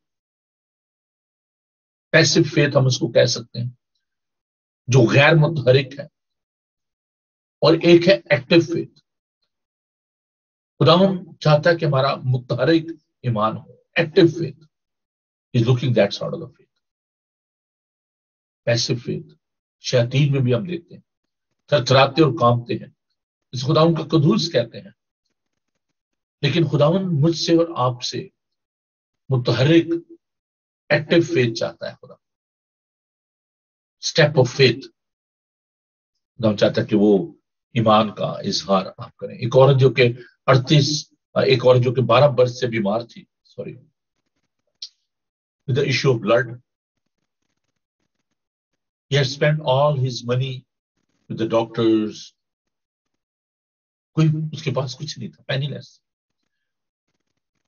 پیسو فیتھ ہم اس کو کہہ سکتے ہیں، جو غیر متحرک ہے، اور ایک ہے ایکٹیو فیتھ. خداوند چاہتا ہے کہ ہمارا متحرک ایمان ہو. Active faith is looking that sort of the faith. Passive faith شیاطین میں بھی ہم دیکھتے ہیں، تھرتھراتے اور کانپتے ہیں، اس خداوند کا قدوس کہتے ہیں. لیکن خداوند مجھ سے اور آپ سے متحرک ایکٹیو فیتھ چاہتا ہے. خدا اسٹیپ آف فیتھ خداوند چاہتا ہے کہ وہ ایمان کا اظہار آپ کریں. ایک عورت جو کہ 12 برس سے بیمار تھی، sorry, with the issue of blood. He had spent all his money with the doctors. کوئی اس کے پاس کچھ نہیں تھا، پینی لیس.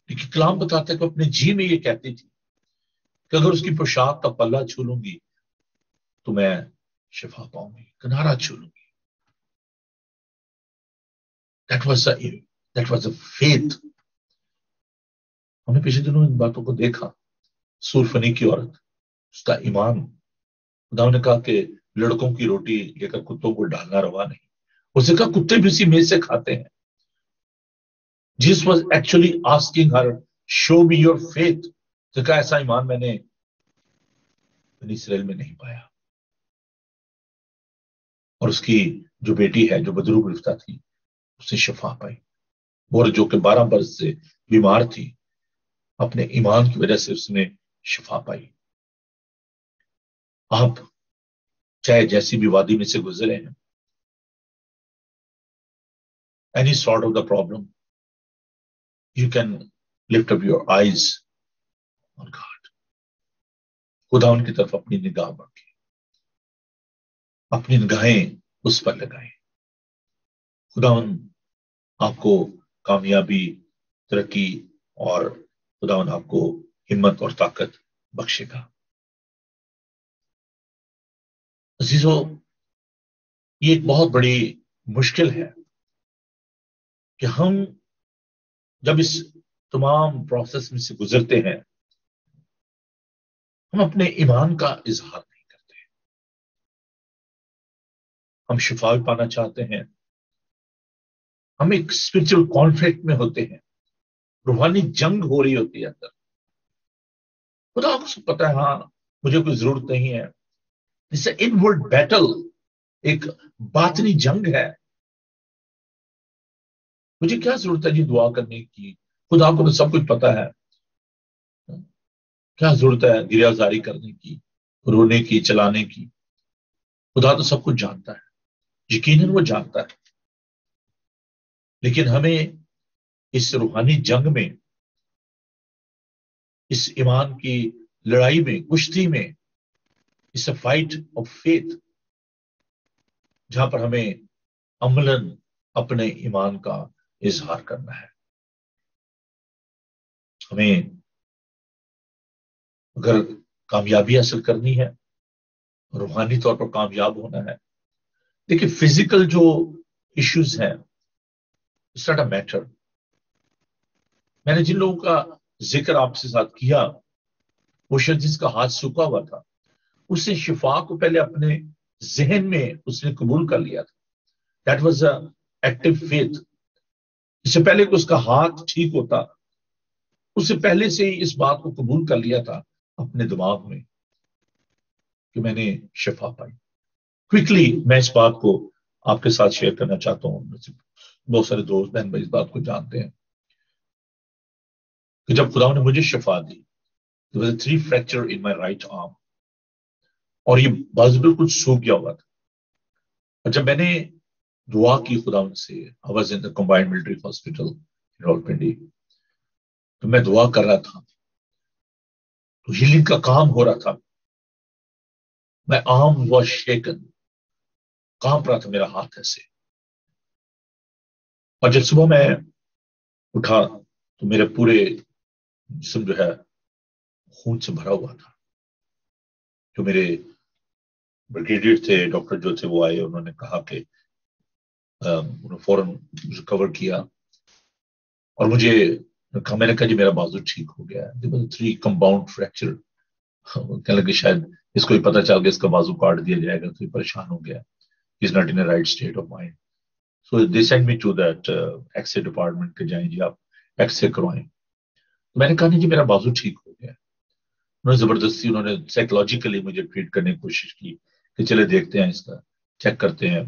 لیکن کلام بتاتا ہے کہ اپنے جی میں یہ کہتی تھی کہ اگر اس کی پوشاک کا پلہ چھو لوں گی تو میں شفا پاؤں گی، کنارہ چھو لوں گی. That was a faith. ہم نے پچھلے دنوں ان باتوں کو دیکھا. سورفنی کی عورت، اس کا ایمان. خدا نے کہا کہ لڑکوں کی روٹی لے کر کتوں کو ڈالنا روا نہیں. اسے کہا کتے بھی اسی میز سے کھاتے ہیں. Jesus was actually asking her, show me your faith. تو کہا ایسا ایمان میں نے بنی اسرائیل میں نہیں پایا. اور اس کی جو بیٹی ہے جو بدرو گرفتہ تھی، اسے شفا پائی. اور جو کہ 12 برس سے بیمار تھی، اپنے ایمان کی وجہ سے اس نے شفا پائی. آپ چاہے جیسی بھی وادی میں سے گزرے ہیں، any sort of the problem, you can lift up your eyes on God. خدا ان کی طرف اپنی نگاہ بڑھیں، اپنی نگاہیں اس پر لگائیں. خدا آپ کو کامیابی، ترقی اور خدا آپ کو ہمت اور طاقت بخشے گا. عزیزو، یہ ایک بہت بڑی مشکل ہے کہ ہم جب اس تمام پروسیس میں سے گزرتے ہیں، ہم اپنے ایمان کا اظہار نہیں کرتے. ہم شفا پانا چاہتے ہیں، ہم ایک اسپرچل کانفلکٹ میں ہوتے ہیں، روحانی جنگ ہو رہی ہوتی ہے اندر. خدا کو پتا ہے ہاں مجھے کوئی ضرورت نہیں ہے. اس سے انورڈ بیٹل، ایک باطنی جنگ ہے. مجھے کیا ضرورت ہے جی دعا کرنے کی؟ خدا کو تو سب کچھ پتا ہے. کیا ضرورت ہے گریہ زاری کرنے کی، رونے کی، چلانے کی؟ خدا تو سب کچھ جانتا ہے، یقیناً وہ جانتا ہے. لیکن ہمیں اس روحانی جنگ میں، اس ایمان کی لڑائی میں، کشتی میں، اس فائٹ آف فیتھ، جہاں پر ہمیں عملاً اپنے ایمان کا اظہار کرنا ہے. ہمیں اگر کامیابی حاصل کرنی ہے، روحانی طور پر کامیاب ہونا ہے، دیکھیے فزیکل جو ایشوز ہیں اٹس ناٹ اے میٹر. میں نے جن لوگوں کا ذکر آپ سے ساتھ کیا، وہ شخص جس کا ہاتھ سوکھا ہوا تھا، اس نے شفا کو پہلے اپنے ذہن میں اس نے قبول کر لیا تھا. That was a active faith. اس سے پہلے کہ اس کا ہاتھ ٹھیک ہوتا، اس سے پہلے سے ہی اس بات کو قبول کر لیا تھا اپنے دماغ میں کہ میں نے شفا پائی. کوئکلی میں اس بات کو آپ کے ساتھ شیئر کرنا چاہتا ہوں. بہت سارے دوست بہن بھائی اس بات کو جانتے ہیں کہ جب خدا نے مجھے شفا دی، there was a 3 fracture in my right arm، اور یہ بازو بالکل سوکھ گیا ہوا تھا. اور جب میں نے دعا کی خدا ان سے، I was in the combined military hospital in Rawalpindi، تو میں دعا کر رہا تھا تو ہیلنگ کا کام ہو رہا تھا. My arm was shaken. कांप रहा था मेरा हाथ ऐसे. और जब सुबह मैं उठा तो मेरे पूरे जिस्म जो है खून से भरा हुआ था. जो मेरे ब्रिगेडियर थे, डॉक्टर जो थे, वो आए, उन्होंने कहा कि उन्होंने फौरन मुझे कवर किया और मुझे कहा, मैंने कहा जी मेरा बाजू ठीक हो गया है. 3 कंपाउंड फ्रैक्चर. कहने लगे शायद इसको ही पता चल गया इसका बाजू काट दिया जाएगा, तो ये परेशान हो गया. Is not in right state of mind. So they send me to that x-ray department के, जाएं जी आप एक्सरे करवाएं. तो मैंने कहा नहीं जी मेरा बाजू ठीक हो गया. उन्होंने जबरदस्ती, उन्होंने साइकोलॉजिकली मुझे ट्रीट करने की कोशिश की कि चले देखते हैं इसका, चेक करते हैं.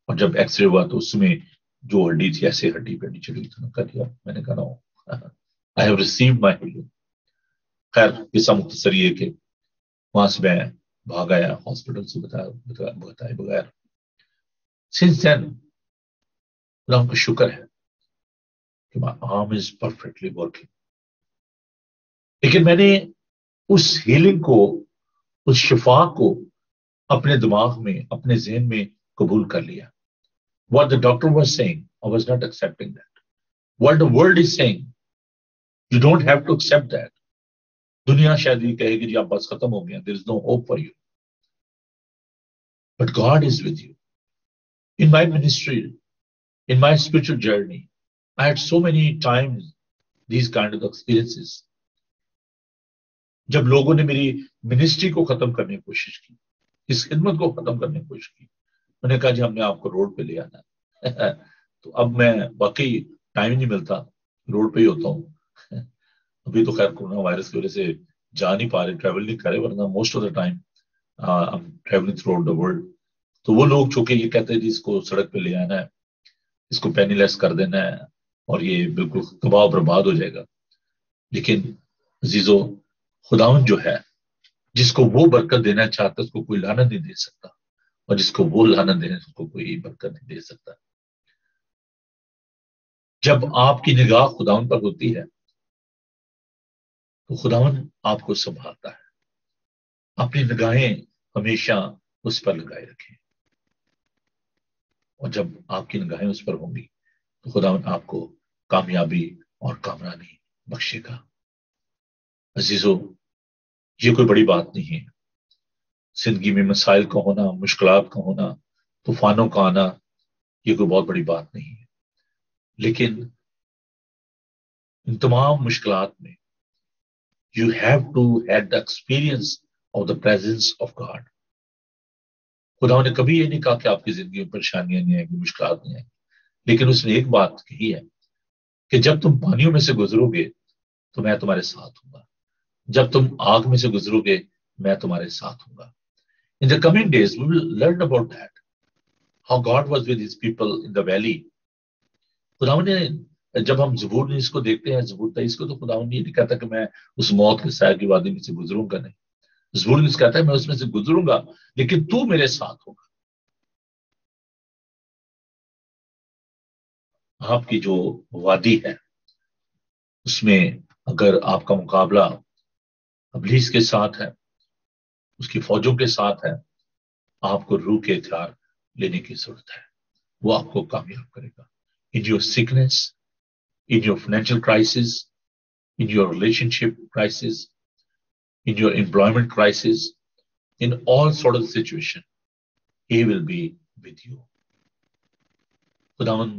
और जब एक्सरे हुआ तो उसमें जो हड्डी थी ऐसे हड्डी पे हड्डी चढ़ी थी. कर दिया. मैंने कहा I have received my healing. खैर किस्सा मुख्तसर ये कि वहां से मैं भाग आया हॉस्पिटल से बताए बगैर. सिंस देन अल्लाह का शुक्र है कि माई आर्म इज परफेक्टली वर्किंग. लेकिन मैंने उस हीलिंग को, उस शिफा को अपने दिमाग में, अपने जहन में कबूल कर लिया. What the doctor was saying, I was not accepting that. What the world is saying, you don't have to accept that. दुनिया शायद ये कहेगी जी आप बस खत्म हो गया, there is no hope for you. But God is with you. In my ministry, in my spiritual journey, I had so many times these kind of experiences. जब लोगों ने मेरी मिनिस्ट्री को खत्म करने की कोशिश की, इस खिदमत को खत्म करने की कोशिश की, मैंने कहा जी हमने आपको रोड पे ले आना है. तो अब मैं वाकई टाइम नहीं मिलता, रोड पे ही होता हूँ. अभी तो खैर कोरोना वायरस की वजह से जा नहीं पा रहे, ट्रैवल नहीं कर रहे, वरना most of the time I am travelling through out the world. तो वो लोग जो कि ये कहते हैं जी इसको सड़क पे ले आना है, इसको पेनीलेस कर देना है और ये बिल्कुल तबाह बर्बाद हो जाएगा. लेकिन अजीजों, खुदावंद जो है, जिसको वो बरकत देना चाहता है उसको कोई लानत नहीं दे सकता, और जिसको वो लानत देना उसको कोई बरकत नहीं दे सकता. जब आपकी निगाह खुदावंद पर होती है तो खुदावंद आपको संभालता है. अपनी निगाहें हमेशा उस पर लगाए रखें, और जब आपकी निगाहें उस पर होंगी तो खुदावंद आपको कामयाबी और कामरानी बख्शेगा. अजीजों, ये कोई बड़ी बात नहीं है. जिंदगी में मसाइल का होना, मुश्किलात का होना, तूफानों का आना, ये कोई बहुत बड़ी बात नहीं है. लेकिन इन तमाम मुश्किलात में you have to have the experience of the presence of God. खुदा ने कभी ये नहीं कहा कि आपकी जिंदगी में परेशानियां नहीं आएंगी, मुश्किलात नहीं आएंगी, लेकिन उसने एक बात कही है कि जब तुम पानियों में से गुजरोगे तो मैं तुम्हारे साथ हूंगा, जब तुम आग में से गुजरोगे मैं तुम्हारे साथ हूंगा. In the coming days we will learn about that, how God was with his people in the valley. खुदा ने, जब हम ज़बूर 19 को देखते हैं, ज़बूर 23 को, तो खुदा ये नहीं कहता कि मैं उस मौत के साए की वादी में से गुजरूंगा. नहीं, ज़बूर 19 कहता है मैं उसमें से गुजरूंगा लेकिन तू मेरे साथ होगा. आपकी जो वादी है उसमें अगर आपका मुकाबला इब्लीस के साथ है, उसकी फौजों के साथ है, आपको रूह के हथियार लेने की जरूरत है. वो आपको कामयाब करेगा. In your sickness, in your financial crisis, in your relationship crisis, in your employment crisis, in all sort of situation, he will be with you. खुदावन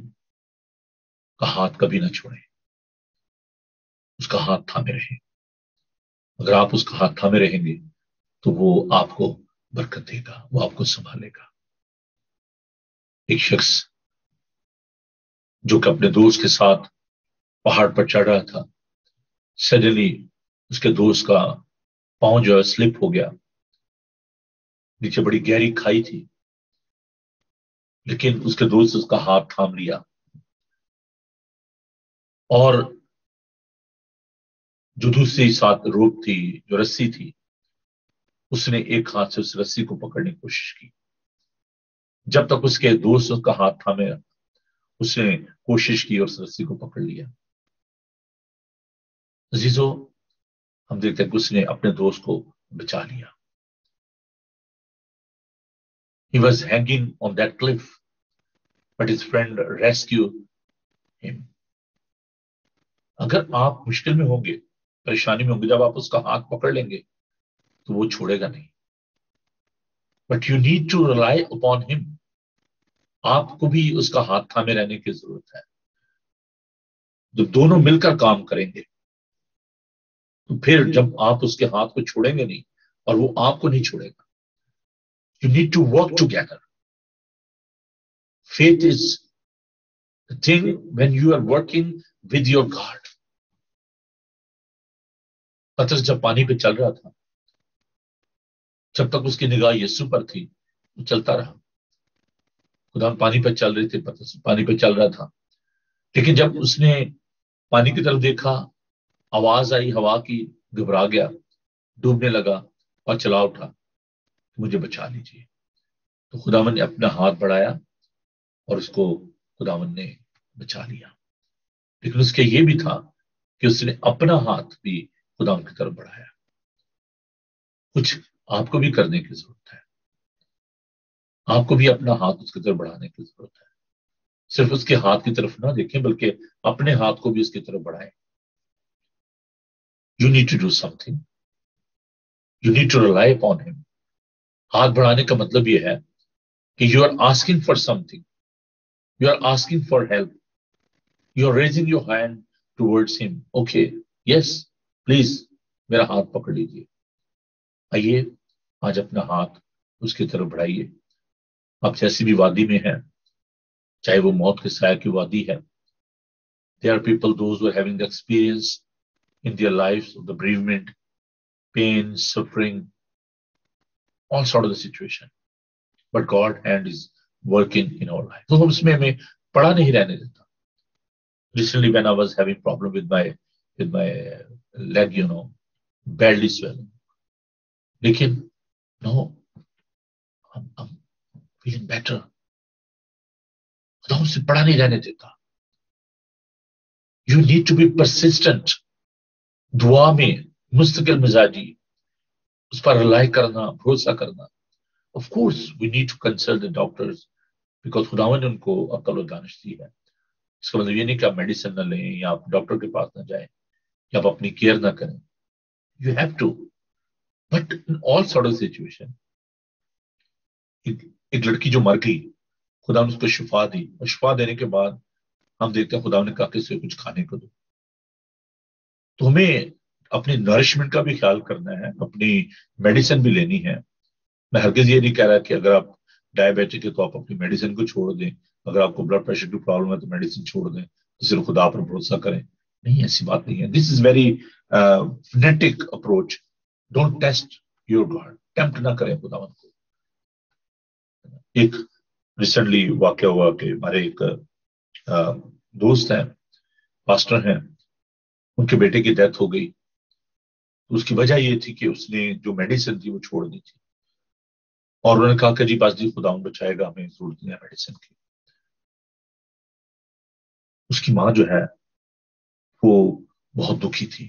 का हाथ कभी ना छोड़े, उसका हाथ थामे रहे. अगर आप उसका हाथ थामे रहेंगे तो वो आपको बरकत देगा, वो आपको संभालेगा. एक शख्स जो कि अपने दोस्त के साथ पहाड़ पर चढ़ रहा था, सडनली उसके दोस्त का पांव जो है स्लिप हो गया. नीचे बड़ी गहरी खाई थी, लेकिन उसके दोस्त उसका हाथ थाम लिया और जो दूसरी साथ रोप थी, जो रस्सी थी, उसने एक हाथ से उस रस्सी को पकड़ने की कोशिश की. जब तक उसके दोस्त उसका हाथ थामे, उसने कोशिश की और उस रस्सी को पकड़ लिया. अजीजों, हम देखते हैं कि उसने अपने दोस्त को बचा लिया. He was hanging on that cliff, but his friend rescued him. अगर आप मुश्किल में होंगे, परेशानी में होंगे, जब आप उसका हाथ पकड़ लेंगे तो वो छोड़ेगा नहीं. But you need to rely upon him. आपको भी उसका हाथ थामे रहने की जरूरत है. जब दोनों मिलकर काम करेंगे तो फिर जब आप उसके हाथ को छोड़ेंगे नहीं और वो आपको नहीं छोड़ेगा. You need to work together. Faith is the thing when you are working with your God. पतरस जब पानी पे चल रहा था, जब तक उसकी निगाह यीशु पर थी, वो चलता रहा. खुदा पानी पे चल रहे थे, पतरस पानी पे चल रहा था. लेकिन जब उसने पानी की तरफ देखा, आवाज आई हवा की, घबरा गया, डूबने लगा और चला उठा, मुझे बचा लीजिए. तो खुदावन ने अपना हाथ बढ़ाया और उसको खुदावन ने बचा लिया. लेकिन उसके ये भी था कि उसने अपना हाथ भी खुदावन की तरफ बढ़ाया. कुछ आपको भी करने की जरूरत है. आपको भी अपना हाथ उसकी तरफ बढ़ाने की जरूरत है. सिर्फ उसके हाथ की तरफ ना देखें, बल्कि अपने हाथ को भी उसकी तरफ बढ़ाएं. You need to do something. You need to rely upon him. हाथ बढ़ाने का मतलब यह है कि you are asking for something, you are asking for help, you are raising your hand towards him. Okay, yes, please मेरा हाथ पकड़ लीजिए. आइए आज अपना हाथ उसकी तरफ बढ़ाइए. आप जैसी भी वादी में हैं, चाहे वो मौत के साया की वादी है. There are people, those who are having the experience in their lives of the bereavement, pain, suffering, all sort of the situation. But God's hand is working in our life. तो हम उसमें हमें पड़ा नहीं रहने देता. Recently, when I was having problem with my leg, badly swelling. लेकिन no, I'm feeling better. खुदा हमसे पड़ा नहीं रहने देता. You need to be persistent. दुआ में मुस्तकिल मिजाजी, उस पर रिलाई करना, भरोसा करना. Of course, we need to consult the doctors because खुदावन ने उनको अक्ल और दानिश दी है. इसका मतलब ये नहीं कि आप मेडिसिन न लें या आप डॉक्टर के पास न जाएं या आप अपनी केयर ना करें. You have to. But in all sort of situation, एक लड़की जो मर गई, खुदा ने उसको शिफा दी, और शिफा देने के बाद हम देखते हैं खुदा ने कहा कि इसे कुछ खाने को दो. तो हमें अपनी नरिशमेंट का भी ख्याल करना है, अपनी मेडिसिन भी लेनी है. मैं हरगिज ये नहीं कह रहा कि अगर आप डायबिटिक है तो आप अपनी मेडिसिन को छोड़ दें, अगर आपको ब्लड प्रेशर की प्रॉब्लम है तो मेडिसिन छोड़ दें, तो सिर्फ खुदा पर भरोसा करें. नहीं, ऐसी बात नहीं है. This is very frenetic approach. Don't test your God. Tempt ना करें खुदावन को. एक रिसेंटली वाकया हुआ कि हमारे एक दोस्त हैं, पास्टर हैं, उनके बेटे की डेथ हो गई. उसकी वजह ये थी कि उसने जो मेडिसिन थी वो छोड़ दी थी, और उन्होंने कहा कि जी बस जी खुदा बचाएगा, हमें जरूरत नहीं है मेडिसिन की. उसकी माँ जो है वो बहुत दुखी थी.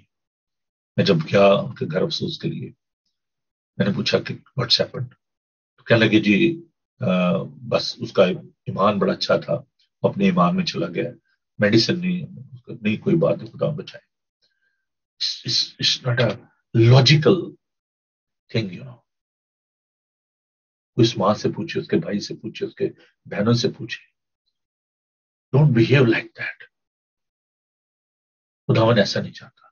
मैं जब गया उनके घर अफसोस के लिए, मैंने पूछा कि व्हाट्स हैपेंड. तो कहने लगे जी बस उसका ईमान बड़ा अच्छा था, अपने ईमान में चला गया, मेडिसिन नहीं कोई बात नहीं, खुदा बचाए. It's not a logical thing, उस माँ से पूछे, उसके भाई से पूछे, उसके बहनों से पूछे. Don't behave like that. खुदावन ऐसा नहीं चाहता.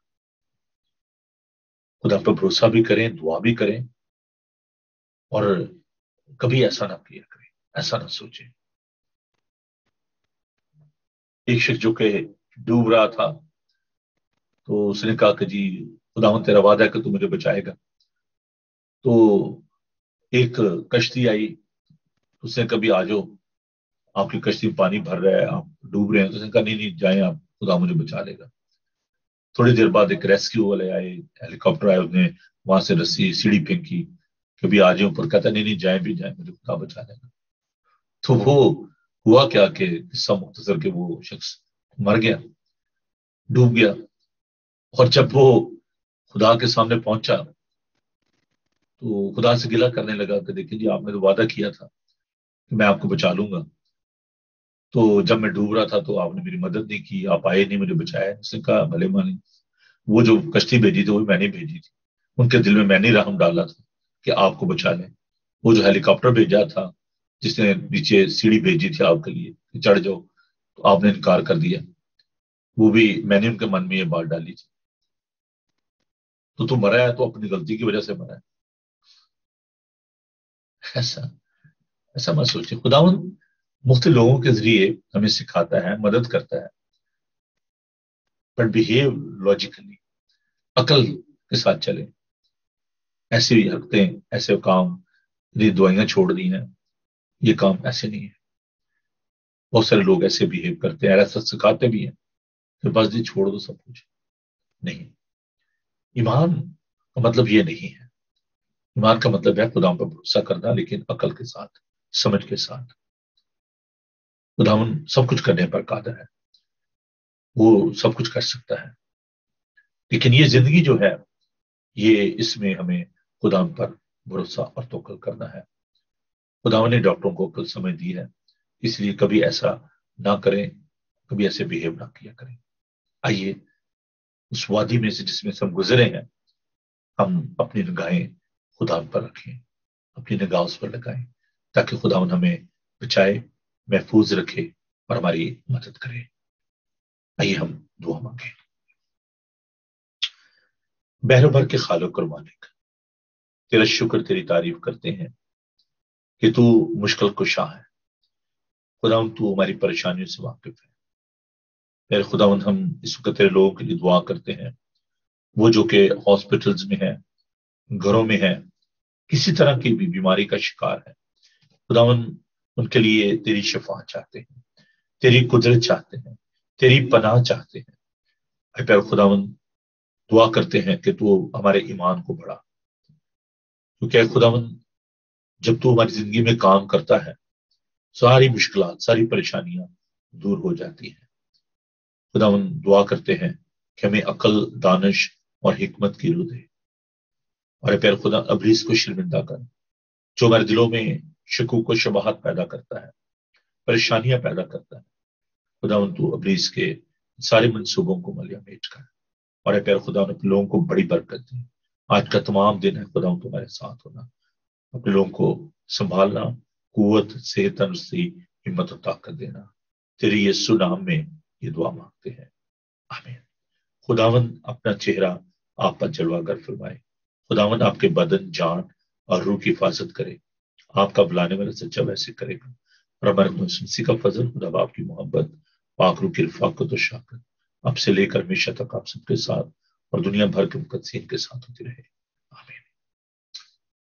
खुदा पर भरोसा भी करें, दुआ भी करें, और कभी ऐसा ना किया करें, ऐसा ना सोचें. एक शख्स जो कि डूब रहा था, तो उसने कहा कि जी खुदावन तेरा वादा है कि तू मुझे बचाएगा. तो एक कश्ती आई, उसने कभी आ जाओ, आपकी कश्ती में पानी भर रहा है, आप डूब रहे हैं. तो उसने कहा नहीं जाए आप, खुदा मुझे बचा लेगा. थोड़ी देर बाद एक रेस्क्यू वाले आए, हेलीकॉप्टर आए, उसने वहां से रस्सी सीढ़ी फेंकी, कभी आ जाए ऊपर. कहता नहीं जाए भी जाए, मुझे खुदा बचा लेगा. तो वो हुआ क्या कि किस्सा मुख्तसर के वो शख्स मर गया, डूब गया. और जब वो खुदा के सामने पहुंचा तो खुदा से गिला करने लगा कि देखिए जी आपने तो वादा किया था کہ میں آپ کو بچا لوں گا. تو جب میں ڈوب رہا تھا تو آپ نے میری مدد نہیں کی, آپ آئے نہیں, مجھے بچایا. اس نے کہا بھلے مانی, وہ جو کشتی بھیجی تھی وہ میں نے بھیجی تھی, ان کے دل میں میں نے رحم ڈالا تھا کہ آپ کو بچا لیں. وہ جو ہیلی کاپٹر بھیجا تھا, جس نے نیچے سیڑھی بھیجی تھی آپ کے لیے کہ چڑھ جاؤ, تو آپ نے انکار کر دیا, وہ بھی میں نے ان کے من میں یہ بات ڈالی تھی. تو مرا ہے تو اپنی غلطی کی وجہ سے مرا ہے. ایسا ایسا مت سوچے. خداوند مختلف لوگوں کے ذریعے ہمیں سکھاتا ہے, مدد کرتا ہے, بٹ بہیو لاجیکلی, عقل کے ساتھ چلیں. ایسی حرکتیں, ایسے کام, یہ دعائیاں چھوڑ دی ہیں, یہ کام ایسے نہیں ہے. بہت سارے لوگ ایسے بہیو کرتے ہیں, ایسا سکھاتے بھی ہیں کہ بس جی چھوڑ دو سب کچھ. نہیں, ایمان کا مطلب یہ نہیں ہے. ایمان کا مطلب ہے خدا پر بھروسہ کرنا, لیکن عقل کے ساتھ, سمجھ کے ساتھ. خداوند سب کچھ کرنے پر قادر ہے, وہ سب کچھ کر سکتا ہے, لیکن یہ زندگی جو ہے, یہ اس میں ہمیں خدا پر بھروسہ اور توکل کرنا ہے. خداوند نے ڈاکٹروں کو عقل سمجھ دی ہے, اس لیے کبھی ایسا نہ کریں, کبھی ایسے بہیو نہ کیا کریں. آئیے اس وادی میں سے جس میں سے ہم گزرے ہیں, ہم اپنی نگاہیں خدا پر رکھیں, اپنی نگاہ اس پر لگائیں, تاکہ خداوند ہمیں بچائے, محفوظ رکھے اور ہماری مدد کرے. آئیے ہم دعا مانگیں. بحر بھر کے خالق اور مالک, تیرا شکر, تیری تعریف کرتے ہیں کہ تو مشکل کشا ہے. خداوند تو ہماری پریشانیوں سے واقف ہے. میرے خداوند ہم اس وقت تیرے لوگوں کے لیے دعا کرتے ہیں, وہ جو کہ ہاسپٹلز میں ہیں, گھروں میں ہیں, کسی طرح کی بھی بیماری کا شکار ہے. خداوند ان کے لیے تیری شفا چاہتے ہیں, تیری قدرت چاہتے ہیں, تیری پناہ چاہتے ہیں. اے پیر خداوند دعا کرتے ہیں کہ تو ہمارے ایمان کو بڑھا, کیونکہ خداوند جب تو ہماری زندگی میں کام کرتا ہے, ساری مشکلات, ساری پریشانیاں دور ہو جاتی ہیں. خداوند دعا کرتے ہیں کہ ہمیں عقل, دانش اور حکمت کی روح دے. اور اے پیر خدا ابلیس کو شرمندہ کر, جو ہمارے دلوں میں شکوک و شبہات پیدا کرتا ہے, پریشانیاں پیدا کرتا ہے. خداوند تو ابلیس کے سارے منصوبوں کو ملیا میٹ کر, اور اے پیر خدا اپنے لوگوں کو بڑی برکت دی. آج کا تمام دن ہے خداوند تمہارے ساتھ ہونا, اپنے لوگوں کو سنبھالنا, قوت, صحت, تندرستی, ہمت و طاقت دینا. تیری یسوع نام میں یہ دعا مانگتے ہیں, آمین. خداوند اپنا چہرہ آپ پر جلوہ گر فرمائے. خداوند آپ کے بدن, جان اور روح کی حفاظت کرے. آپ کا بلانے والا سچا ویسے کرے گا. اور ہمارے مسیح کا فضل, خدا باپ کی محبت, پاک روح کی رفاقت و شفقت اب سے لے کر ہمیشہ تک آپ سب کے ساتھ اور دنیا بھر کے مقدسین کے ساتھ ہوتی رہے, آمین.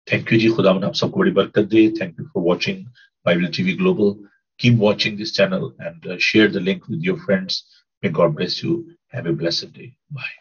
تھینک یو جی. خداوند آپ سب کو بڑی برکت دے. Thank you for watching Bible TV وی گلوبل. Keep watching this channel and share the link with your friends. May God bless you. Have a blessed day. Bye.